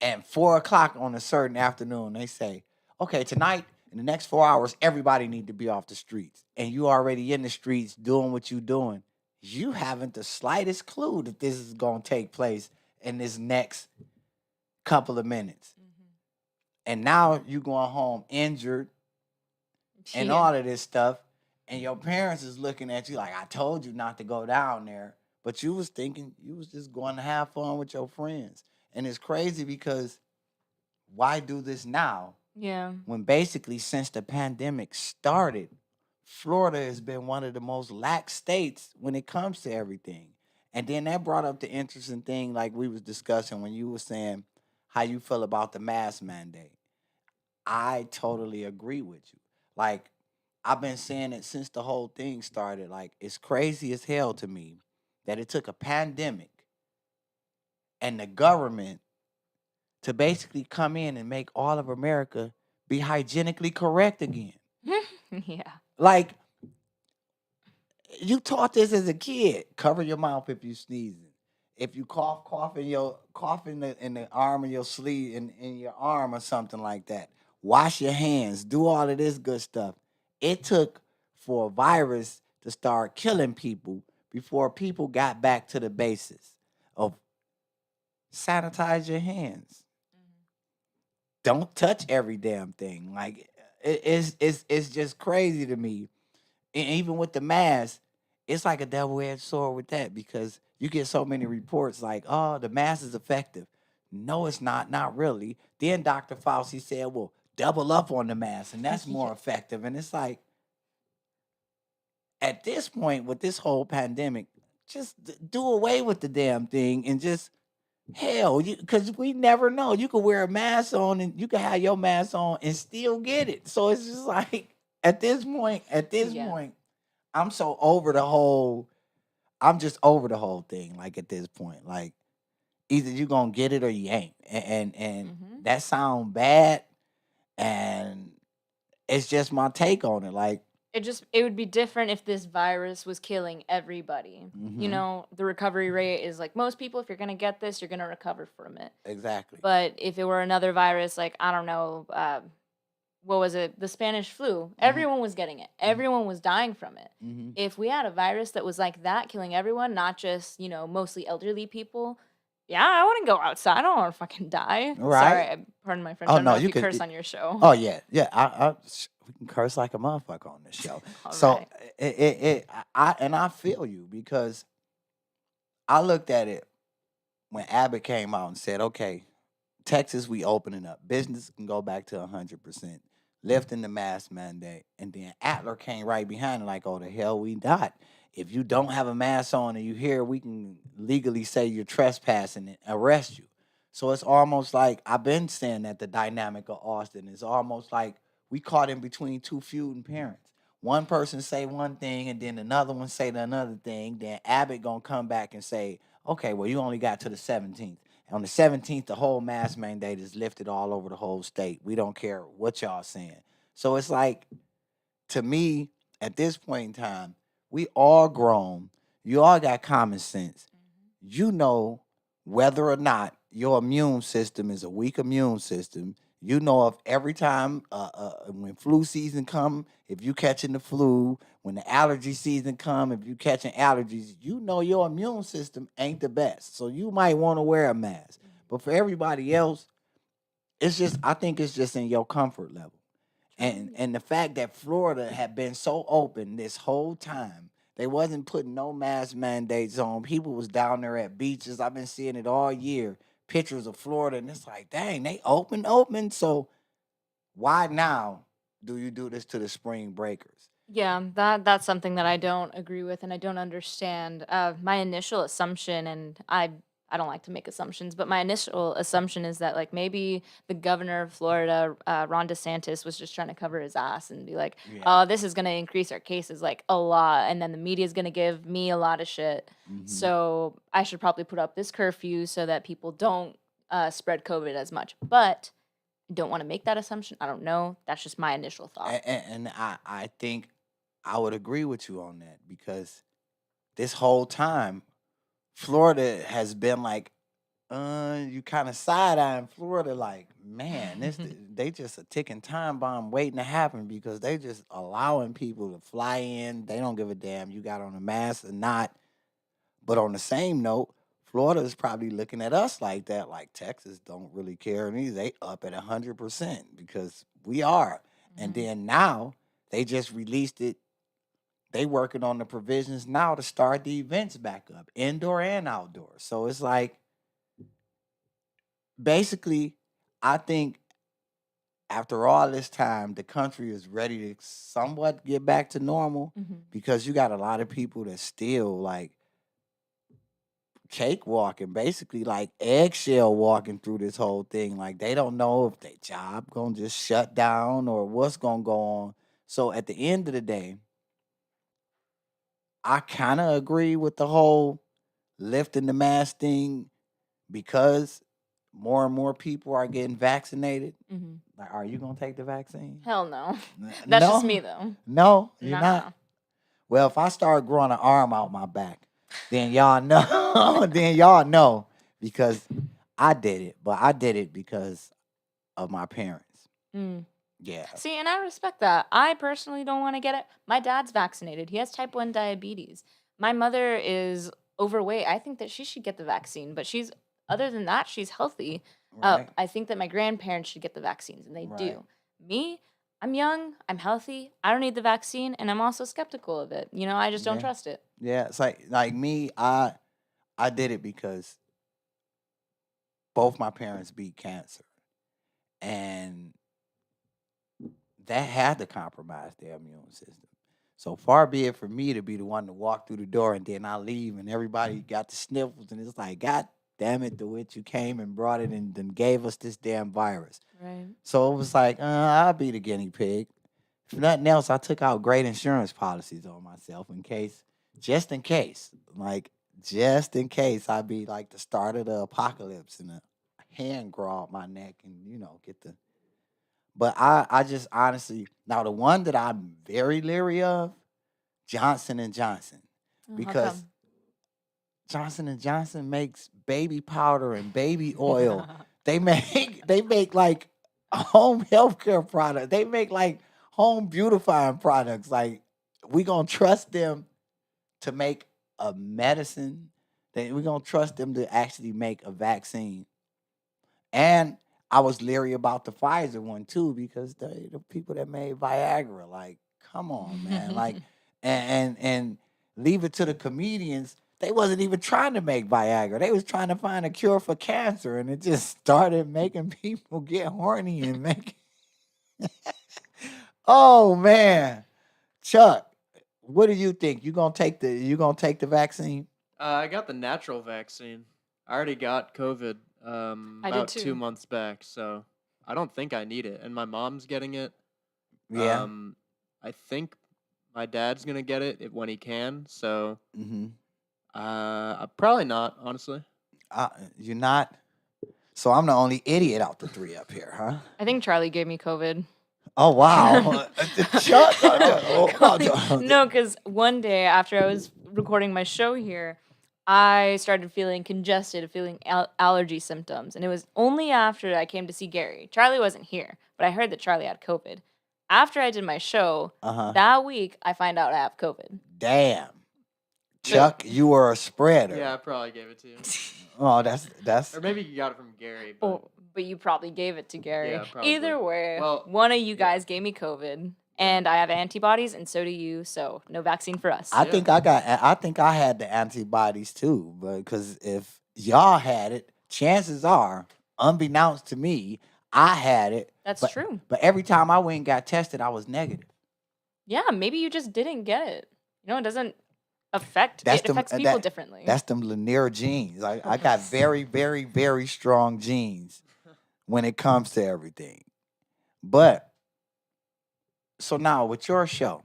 and 4 o'clock on a certain afternoon, they say, okay, tonight in the next 4 hours, everybody need to be off the streets. And you already in the streets doing what you doing. You haven't the slightest clue that this is gonna take place in this next couple of minutes. And now you going home injured and Yeah. all of this stuff. And your parents is looking at you like, I told you not to go down there. But you was thinking you was just going to have fun with your friends. And it's crazy because why do this now? Yeah. When basically since the pandemic started, Florida has been one of the most lax states when it comes to everything. And then that brought up the interesting thing like we was discussing when you were saying how you feel about the mask mandate. I totally agree with you. Like I've been saying it since the whole thing started. Like it's crazy as hell to me that it took a pandemic and the government to basically come in and make all of America be hygienically correct again. Yeah. Like you taught this as a kid. Cover your mouth if you sneezing. If you cough in the arm of your sleeve in your arm or something like that. Wash your hands. Do all of this good stuff. It took for a virus to start killing people before people got back to the basis of sanitize your hands. Don't touch every damn thing. Like it's just crazy to me. And even with the mask, it's like a double-edged sword with that because you get so many reports like, oh, the mask is effective. No, it's not really. Then Dr. Fauci said, well, double up on the mask, and that's more effective. And it's like, at this point with this whole pandemic, just do away with the damn thing and just hell, because we never know. You could wear a mask on and you could have your mask on and still get it. So it's just like at this point, I'm so over the whole. I'm just over the whole thing. Like at this point, like either you gonna get it or you ain't. And that sound bad, and it's just my take on it. Like It would be different if this virus was killing everybody. You know, the recovery rate is like most people, if you're gonna get this, you're gonna recover from it. exactly. But if it were another virus, like I don't know, what was it? The Spanish flu. Everyone was getting it. Everyone was dying from it. If we had a virus that was like that, killing everyone, not just, you know, mostly elderly people, yeah, I wouldn't go outside. I don't want to fucking die. Right. Sorry, pardon my French. Oh, I don't no, know if you you could- curse on your show. Oh yeah. We can curse like a motherfucker on this show. All So right. I feel you because I looked at it when Abbott came out and said, okay, Texas, we opening up. Business can go back to 100%. Lifting the mask mandate. And then Adler came right behind it like, oh, the hell we not. If you don't have a mask on and you here, we can legally say you're trespassing and arrest you. So it's almost like, I've been saying that the dynamic of Austin is almost like we caught in between two feuding parents. One person say one thing and then another one say another thing. Then Abbott gonna come back and say, okay, well, you only got to the 17th. On the 17th, the whole mask mandate is lifted all over the whole state. We don't care what y'all saying. So it's like, to me, at this point in time, we all grown. You all got common sense. You know whether or not your immune system is a weak immune system. You know if every time when flu season come, if you catching the flu, when the allergy season come, if you catching allergies, you know your immune system ain't the best. So you might want to wear a mask. But for everybody else, it's just I think it's just in your comfort level. And the fact that Florida had been so open this whole time, They wasn't putting no mask mandates on. People was down there at beaches. I've been seeing it all year. Pictures of Florida, and it's like, dang, they open. So why now do you do this to the spring breakers? Yeah, that's something that I don't agree with and I don't understand. My initial assumption, and I don't like to make assumptions, but my initial assumption is that like maybe the governor of Florida, Ron DeSantis, was just trying to cover his ass and be like, Yeah. "Oh, this is going to increase our cases like a lot," and then the media is going to give me a lot of shit. Mhm. So I should probably put up this curfew so that people don't spread COVID as much. But I don't want to make that assumption. I don't know. That's just my initial thought. And I think I would agree with you on that because this whole time, Florida has been like, you kind of side-eyeing Florida like, man, they just a ticking time bomb waiting to happen because they just allowing people to fly in. They don't give a damn you got on a mask or not. But on the same note, Florida is probably looking at us like that, like Texas don't really care. And they up at 100% because we are. And then now they just released it. They working on the provisions now to start the events back up, indoor and outdoor. So it's like, basically, I think after all this time, the country is ready to somewhat get back to normal because you got a lot of people that still like cakewalking, basically like eggshell walking through this whole thing. Like they don't know if their job gonna just shut down or what's gonna go on. So at the end of the day, I kind of agree with the whole lifting the mask thing because more and more people are getting vaccinated. Like, are you gonna take the vaccine? Hell no. That's just me No, though. no, you're Nah. not. Well, if I start growing an arm out my back, then y'all know. Then y'all know because I did it, but I did it because of my parents. Yeah. See, and I respect that. I personally don't want to get it. My dad's vaccinated. He has type 1 diabetes. My mother is overweight. I think that she should get the vaccine, but other than that, she's healthy. Right. I think that my grandparents should get the vaccines, and they Right. do. Me, I'm young, I'm healthy, I don't need the vaccine, and I'm also skeptical of it. I just don't Yeah. trust it. Yeah, it's like me, I did it because both my parents beat cancer. And that had to compromise their immune system. So far be it for me to be the one to walk through the door and then I leave and everybody got the sniffles and it's like, God damn it, DeWitt, you came and brought it and then gave us this damn virus. Right. So it was like, I'll be the guinea pig. If nothing else, I took out great insurance policies on myself just in case I'd be like the start of the apocalypse and a hand grow out my neck and, get the. But I just honestly, now the one that I'm very leery of, Johnson and Johnson, How because come? Johnson and Johnson makes baby powder and baby oil. They make like home healthcare products. They make like home beautifying products. Like we gonna trust them to make a medicine. We're gonna trust them to actually make a vaccine. And I was leery about the Pfizer one too because the people that made Viagra, like, come on, man, like, and leave it to the comedians. They wasn't even trying to make Viagra. They was trying to find a cure for cancer, and it just started making people get horny and make. Oh man, Chuck, what do you think? You gonna take the vaccine? I got the natural vaccine. I already got COVID about too. 2 months back, so I don't think I need it. And my mom's getting it. Yeah. I think my dad's gonna get it when he can. So probably not, honestly. You're not. So I'm the only idiot out the three up here, huh? I think Charlie gave me COVID. Oh wow, Chuck. No, because one day after I was recording my show here, I started feeling congested, feeling allergy symptoms. And it was only after I came to see Gary. Charlie wasn't here, but I heard that Charlie had COVID. After I did my show, that week, I find out I have COVID. Damn. Chuck, you were a spreader. Yeah, I probably gave it to you. Oh, that's. Or maybe you got it from Gary. But But you probably gave it to Gary. Yeah, probably. Either way, Well, one of you guys gave me COVID. and I have antibodies, and so do you. So no vaccine for us. I think I had the antibodies too, but because if y'all had it, chances are, unbeknownst to me, I had it. That's but, true. But every time I went and got tested, I was negative. Yeah, maybe you just didn't get it. It doesn't affect. That's It affects people differently. That's them linear genes. I got very, very, very strong genes when it comes to everything. But so now with your show,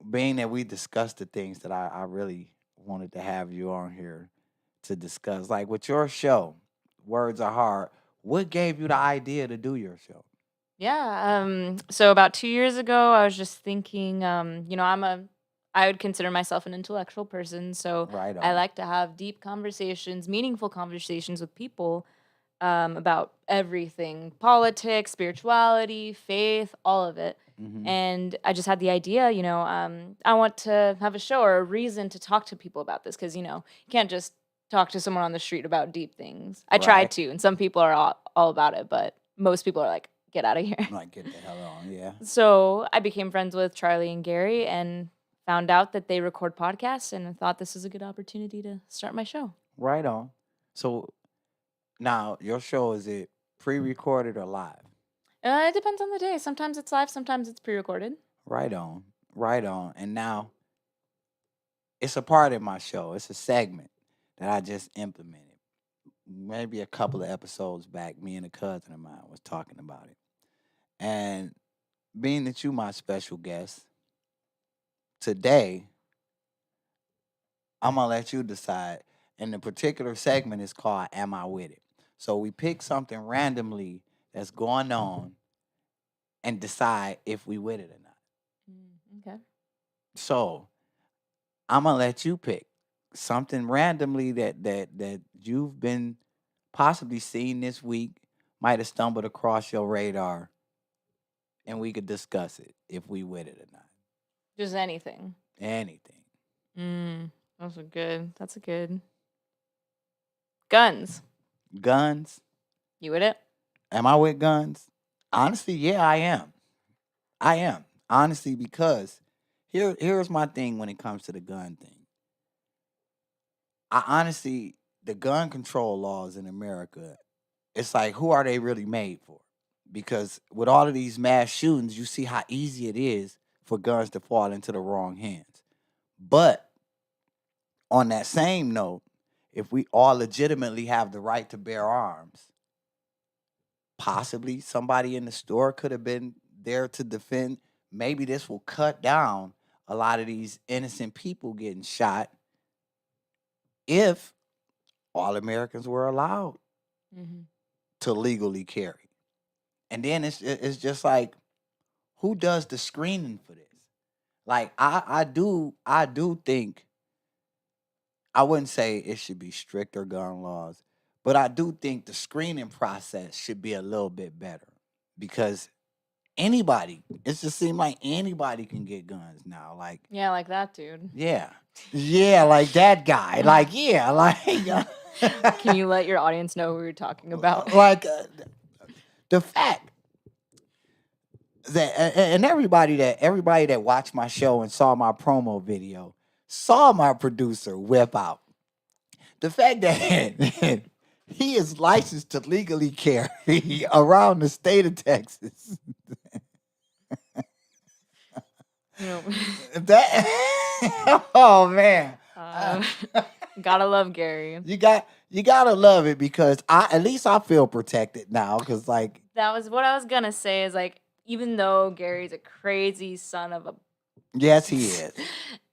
being that we discussed the things that I really wanted to have you on here to discuss, like with your show, Words Are Hard, what gave you the idea to do your show? Yeah. So about 2 years ago, I was just thinking. I would consider myself an intellectual person, so Right I on. like to have deep conversations, meaningful conversations with people about everything: politics, spirituality, faith, all of it. Mhm. And I just had the idea, I want to have a show or a reason to talk to people about this because, you can't just talk to someone on the street about deep things. I tried Right. to, and some people are all about it, but most people are like, get out of here. Like, get the hell on, yeah. So I became friends with Charlie and Gary and found out that they record podcasts, and I thought this was a good opportunity to start my show. Right on. So now your show, is it pre-recorded or live? It depends on the day. Sometimes it's live, sometimes it's pre-recorded. Right on. Right on. And now it's a part of my show. It's a segment that I just implemented. Maybe a couple of episodes back, me and a cousin of mine was talking about it. And being that you my special guest, today I'm gonna let you decide. And the particular segment is called Am I With It? So we pick something randomly that's going on and decide if we with it or not. Okay. So I'm gonna let you pick something randomly that you've been possibly seeing this week, might have stumbled across your radar, and we could discuss it if we with it or not. Just anything. Anything. That's a good. Guns. Guns. You with it? Am I with guns? Honestly, yeah, I am. I am. Honestly, because here's my thing when it comes to the gun thing. The gun control laws in America, it's like, who are they really made for? Because with all of these mass shootings, you see how easy it is for guns to fall into the wrong hands. But on that same note, if we all legitimately have the right to bear arms, possibly somebody in the store could have been there to defend. Maybe this will cut down a lot of these innocent people getting shot if all Americans were allowed to legally carry. And then it's just like, who does the screening for this? Like, I do think, I wouldn't say it should be stricter gun laws, but I do think the screening process should be a little bit better, because anybody, it just seems like anybody can get guns now. Like, Yeah, like that dude. yeah, like that guy. Like, yeah, like Can you let your audience know who you're talking about? like the fact that, and everybody that watched my show and saw my promo video saw my producer whip out the fact that he is licensed to legally carry around the state of Texas. That oh man, Gotta love Gary. you gotta love it, because at least I feel protected now, because like, That was what I was gonna say. Is like, even though Gary's a crazy son of a, yes, he is.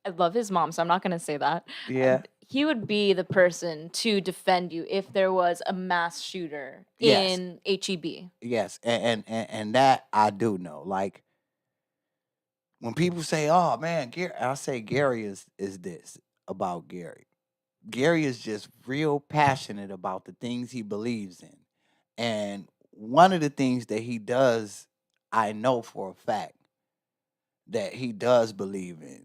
I love his mom, so I'm not gonna say that. Yeah. He would be the person to defend you if there was a mass shooter Yes. in HEB. Yes, and that I do know. Like, when people say, "Oh man, Gary," I say Gary is this about Gary. Gary is just real passionate about the things he believes in, and one of the things that he does, I know for a fact that he does believe in,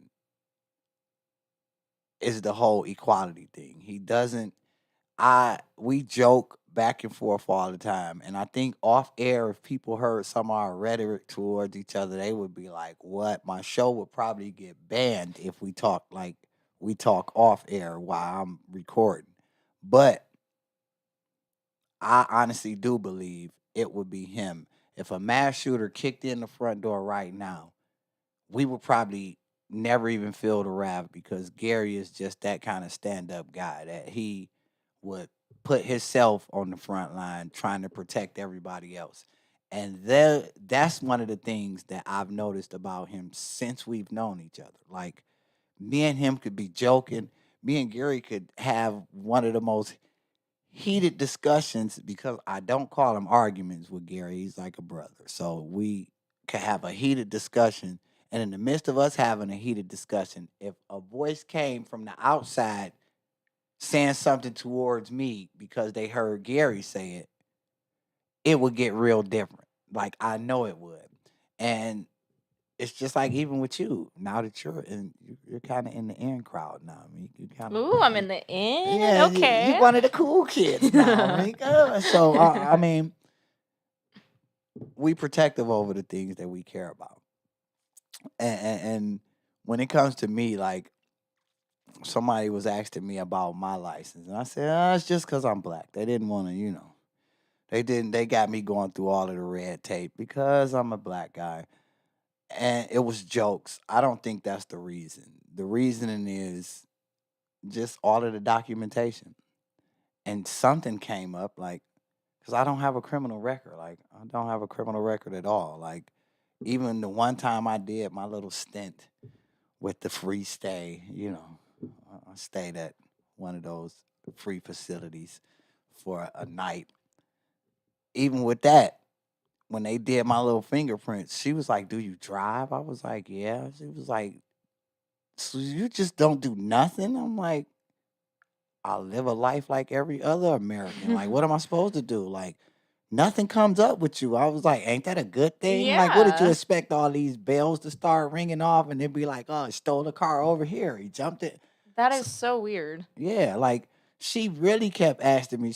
is the whole equality thing. He doesn't. We joke back and forth all the time. And I think off air, if people heard some of our rhetoric towards each other, they would be like, what? My show would probably get banned if we talk like we talk off air while I'm recording. But I honestly do believe it would be him. If a mass shooter kicked in the front door right now, we would probably never even feel the wrath because Gary is just that kind of stand-up guy that he would put himself on the front line trying to protect everybody else. And that's one of the things that I've noticed about him since we've known each other. Like, me and him could be joking. Me and Gary could have one of the most heated discussions because I don't call him arguments with Gary. He's like a brother. So we could have a heated discussion. And in the midst of us having a heated discussion, if a voice came from the outside saying something towards me because they heard Gary say it, it would get real different. Like, I know it would. And it's just like even with you, now that you're kind of in the in crowd now. I mean, you kind of Ooh, I'm in the in. yeah, Okay. you one of the cool kids now, Mica. So I mean, we protective over the things that we care about, and when it comes to me, like somebody was asking me about my license, and I said, it's just because I'm black. They didn't want to, they didn't. They got me going through all of the red tape because I'm a black guy. And it was jokes. I don't think that's the reason. The reasoning is just all of the documentation. And something came up, like, because I don't have a criminal record. Like, I don't have a criminal record at all. Like, even the one time I did my little stint with the free stay, I stayed at one of those free facilities for a night. Even with that, when they did my little fingerprints, she was like, "Do you drive?" I was like, "Yeah." She was like, "So you just don't do nothing?" I'm like, "I live a life like every other American. Like, what am I supposed to do? Like, nothing comes up with you." I was like, "Ain't that a good thing? Like, what did you Yeah. expect all these bells to start ringing off and they'd be like, oh, he stole the car over here. He jumped it." That So, is so weird. yeah, like she really kept asking me.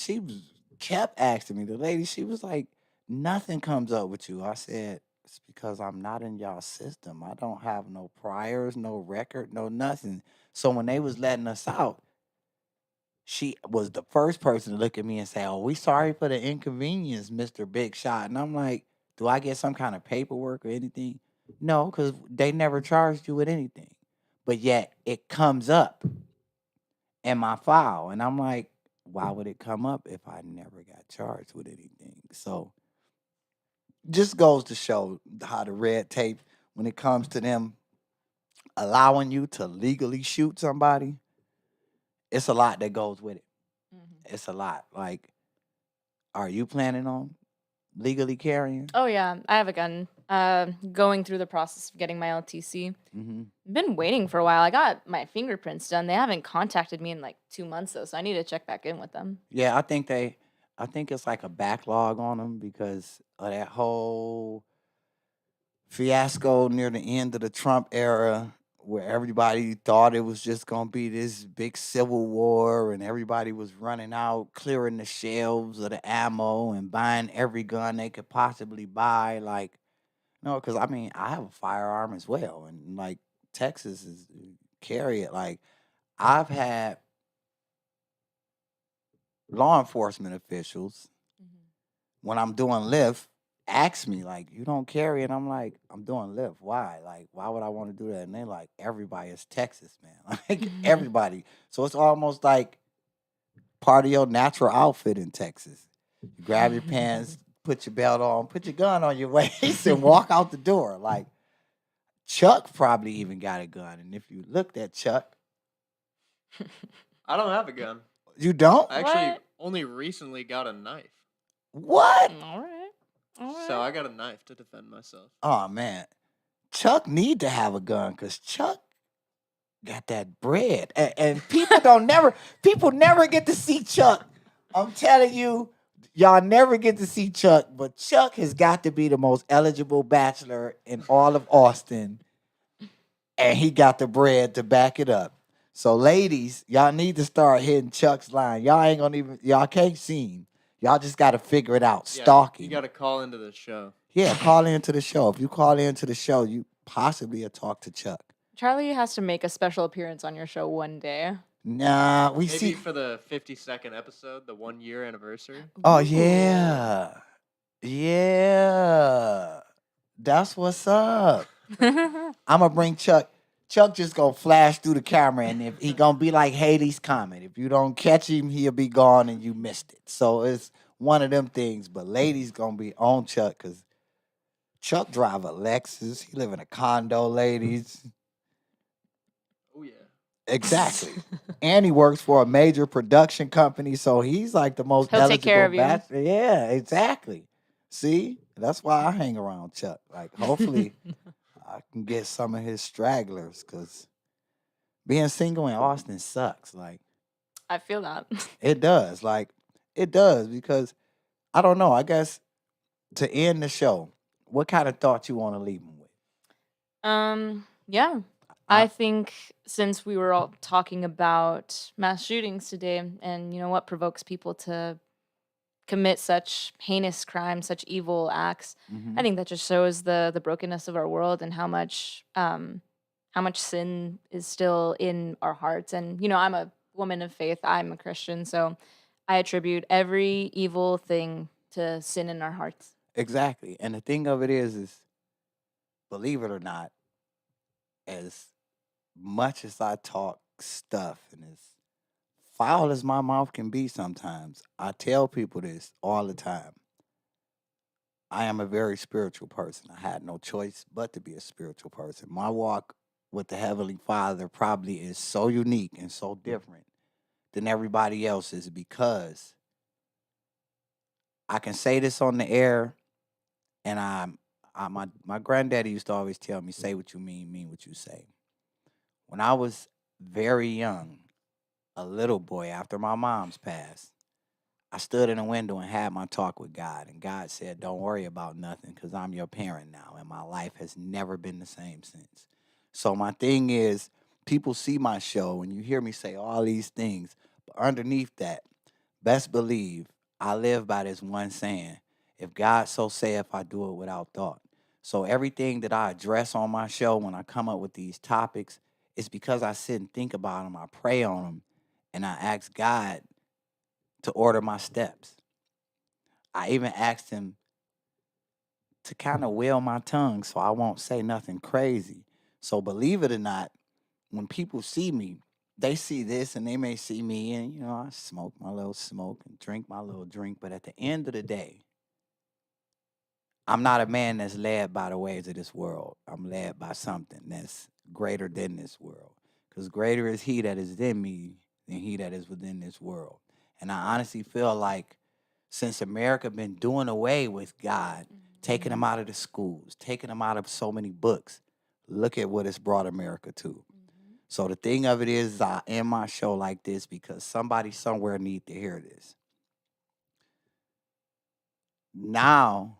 Kept asking me. The lady, she was like, "Nothing comes up with you." I said, "It's because I'm not in y'all system. I don't have no priors, no record, no nothing." So when they was letting us out, she was the first person to look at me and say, "Oh, we sorry for the inconvenience, Mr. Big Shot." And I'm like, "Do I get some kind of paperwork or anything?" No, because they never charged you with anything. But yet it comes up in my file. And I'm like, why would it come up if I never got charged with anything? So just goes to show how the red tape, when it comes to them allowing you to legally shoot somebody, it's a lot that goes with it. It's a lot. Like, are you planning on legally carrying? Oh yeah, I have a gun. Going through the process of getting my LTC. Mm-hmm. Been waiting for a while. I got my fingerprints done. They haven't contacted me in like 2 months though, so I need to check back in with them. Yeah, I think it's like a backlog on them because of that whole fiasco near the end of the Trump era where everybody thought it was just going to be this big civil war and everybody was running out, clearing the shelves of the ammo and buying every gun they could possibly buy. Like, no, because I mean, I have a firearm as well. And like Texas is carry it. Like, I've had law enforcement officials when I'm doing Lyft ask me like, "You don't carry?" And I'm like, "I'm doing Lyft. Why? Like, why would I want to do that?" And they're like, "Everybody is Texas, man. Like everybody." So it's almost like part of your natural outfit in Texas. You grab your pants, put your belt on, put your gun on your waist, and walk out the door. Like Chuck probably even got a gun, and if you looked at Chuck, I don't have a gun. you don't. I actually What? only recently got a knife. What? All right. All right. So I got a knife to defend myself. Oh man, Chuck need to have a gun because Chuck got that bread, and people never get to see Chuck. I'm telling you, y'all never get to see Chuck, but Chuck has got to be the most eligible bachelor in all of Austin, and he got the bread to back it up. So, ladies, y'all need to start hitting Chuck's line. Y'all ain't gonna even, y'all can't see him. Y'all just got to figure it out. Yeah, Stalking. you got to call into the show. Yeah, call into the show. If you call into the show, you possibly will talk to Chuck. Charlie has to make a special appearance on your show one day. Nah, we Maybe see. for the 52nd episode, the 1-year anniversary. Oh Ooh. yeah, yeah. That's what's up. I'm gonna bring Chuck. Chuck just gonna flash through the camera, and if he gonna be like Hades' Comet. If you don't catch him, he'll be gone, and you missed it. So it's one of them things. But ladies gonna be on Chuck because Chuck drive a Lexus. He live in a condo, ladies. Oh, yeah. Exactly. And he works for a major production company, so he's like the most He'll take care eligible of you. bachelor. Yeah, exactly. See, that's why I hang around Chuck. Like, hopefully, I can get some of his stragglers because being single in Austin sucks. Like, I feel that. it does. Like, it does because I don't know. I guess to end the show, what kind of thought you want to leave them with? Yeah. I think since we were all talking about mass shootings today and what provokes people to commit such heinous crimes, such evil acts, I think that just shows the brokenness of our world and how much sin is still in our hearts. And I'm a woman of faith. I'm a Christian, so I attribute every evil thing to sin in our hearts. Exactly. And the thing of it is believe it or not, as much as I talk stuff and as foul as my mouth can be sometimes, I tell people this all the time. I am a very spiritual person. I had no choice but to be a spiritual person. My walk with the Heavenly Father probably is so unique and so different than everybody else's because I can say this on the air, and my granddaddy used to always tell me, say what you mean what you say. When I was very young, a little boy after my mom's passed, I stood in a window and had my talk with God. And God said, don't worry about nothing because I'm your parent now. And my life has never been the same since. So my thing is, people see my show and you hear me say all these things. But underneath that, best believe I live by this one saying, if God so saith, I do it without thought. So everything that I address on my show when I come up with these topics, it's because I sit and think about them, I pray on them, and I ask God to order my steps. I even asked him to kind of will my tongue so I won't say nothing crazy. So believe it or not, when people see me, they see this and they may see me and, I smoke my little smoke and drink my little drink. But at the end of the day, I'm not a man that's led by the ways of this world. I'm led by something that's greater than this world. Because greater is he that is in me than he that is within this world. And I honestly feel like since America been doing away with God, taking him out of the schools, taking him out of so many books, look at what it's brought America to. So the thing of it is I end my show like this because somebody somewhere need to hear this. Now,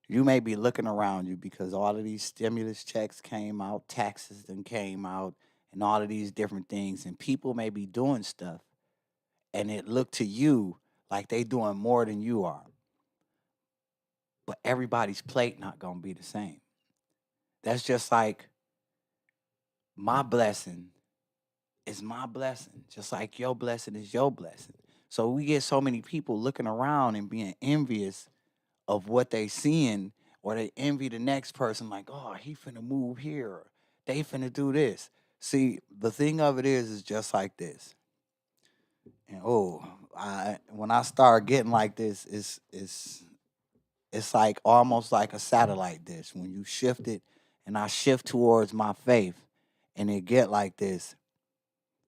you may be looking around you because all of these stimulus checks came out, taxes then came out, and all of these different things. And people may be doing stuff, and it look to you like they doing more than you are. But everybody's plate not going to be the same. That's just like my blessing is my blessing, just like your blessing is your blessing. So we get so many people looking around and being envious of what they seeing, or they envy the next person like, oh, he finna move here, or they finna do this. See, the thing of it is just like this. And when I start getting like this, it's like almost like a satellite dish. When you shift it and I shift towards my faith and it get like this,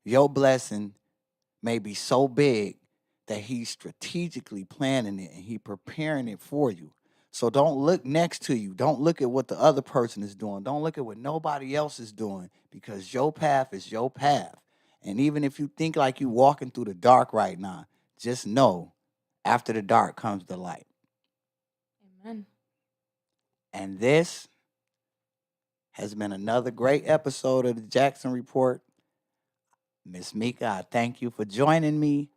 your blessing may be so big that he's strategically planning it and he preparing it for you. So don't look next to you. Don't look at what the other person is doing. Don't look at what nobody else is doing because your path is your path. And even if you think like you walking through the dark right now, just know after the dark comes the light. Amen. And this has been another great episode of the Jackson Report. Miss Mica, I thank you for joining me.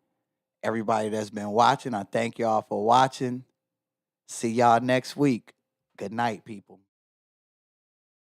Everybody that's been watching, I thank y'all for watching. See y'all next week. Good night, people.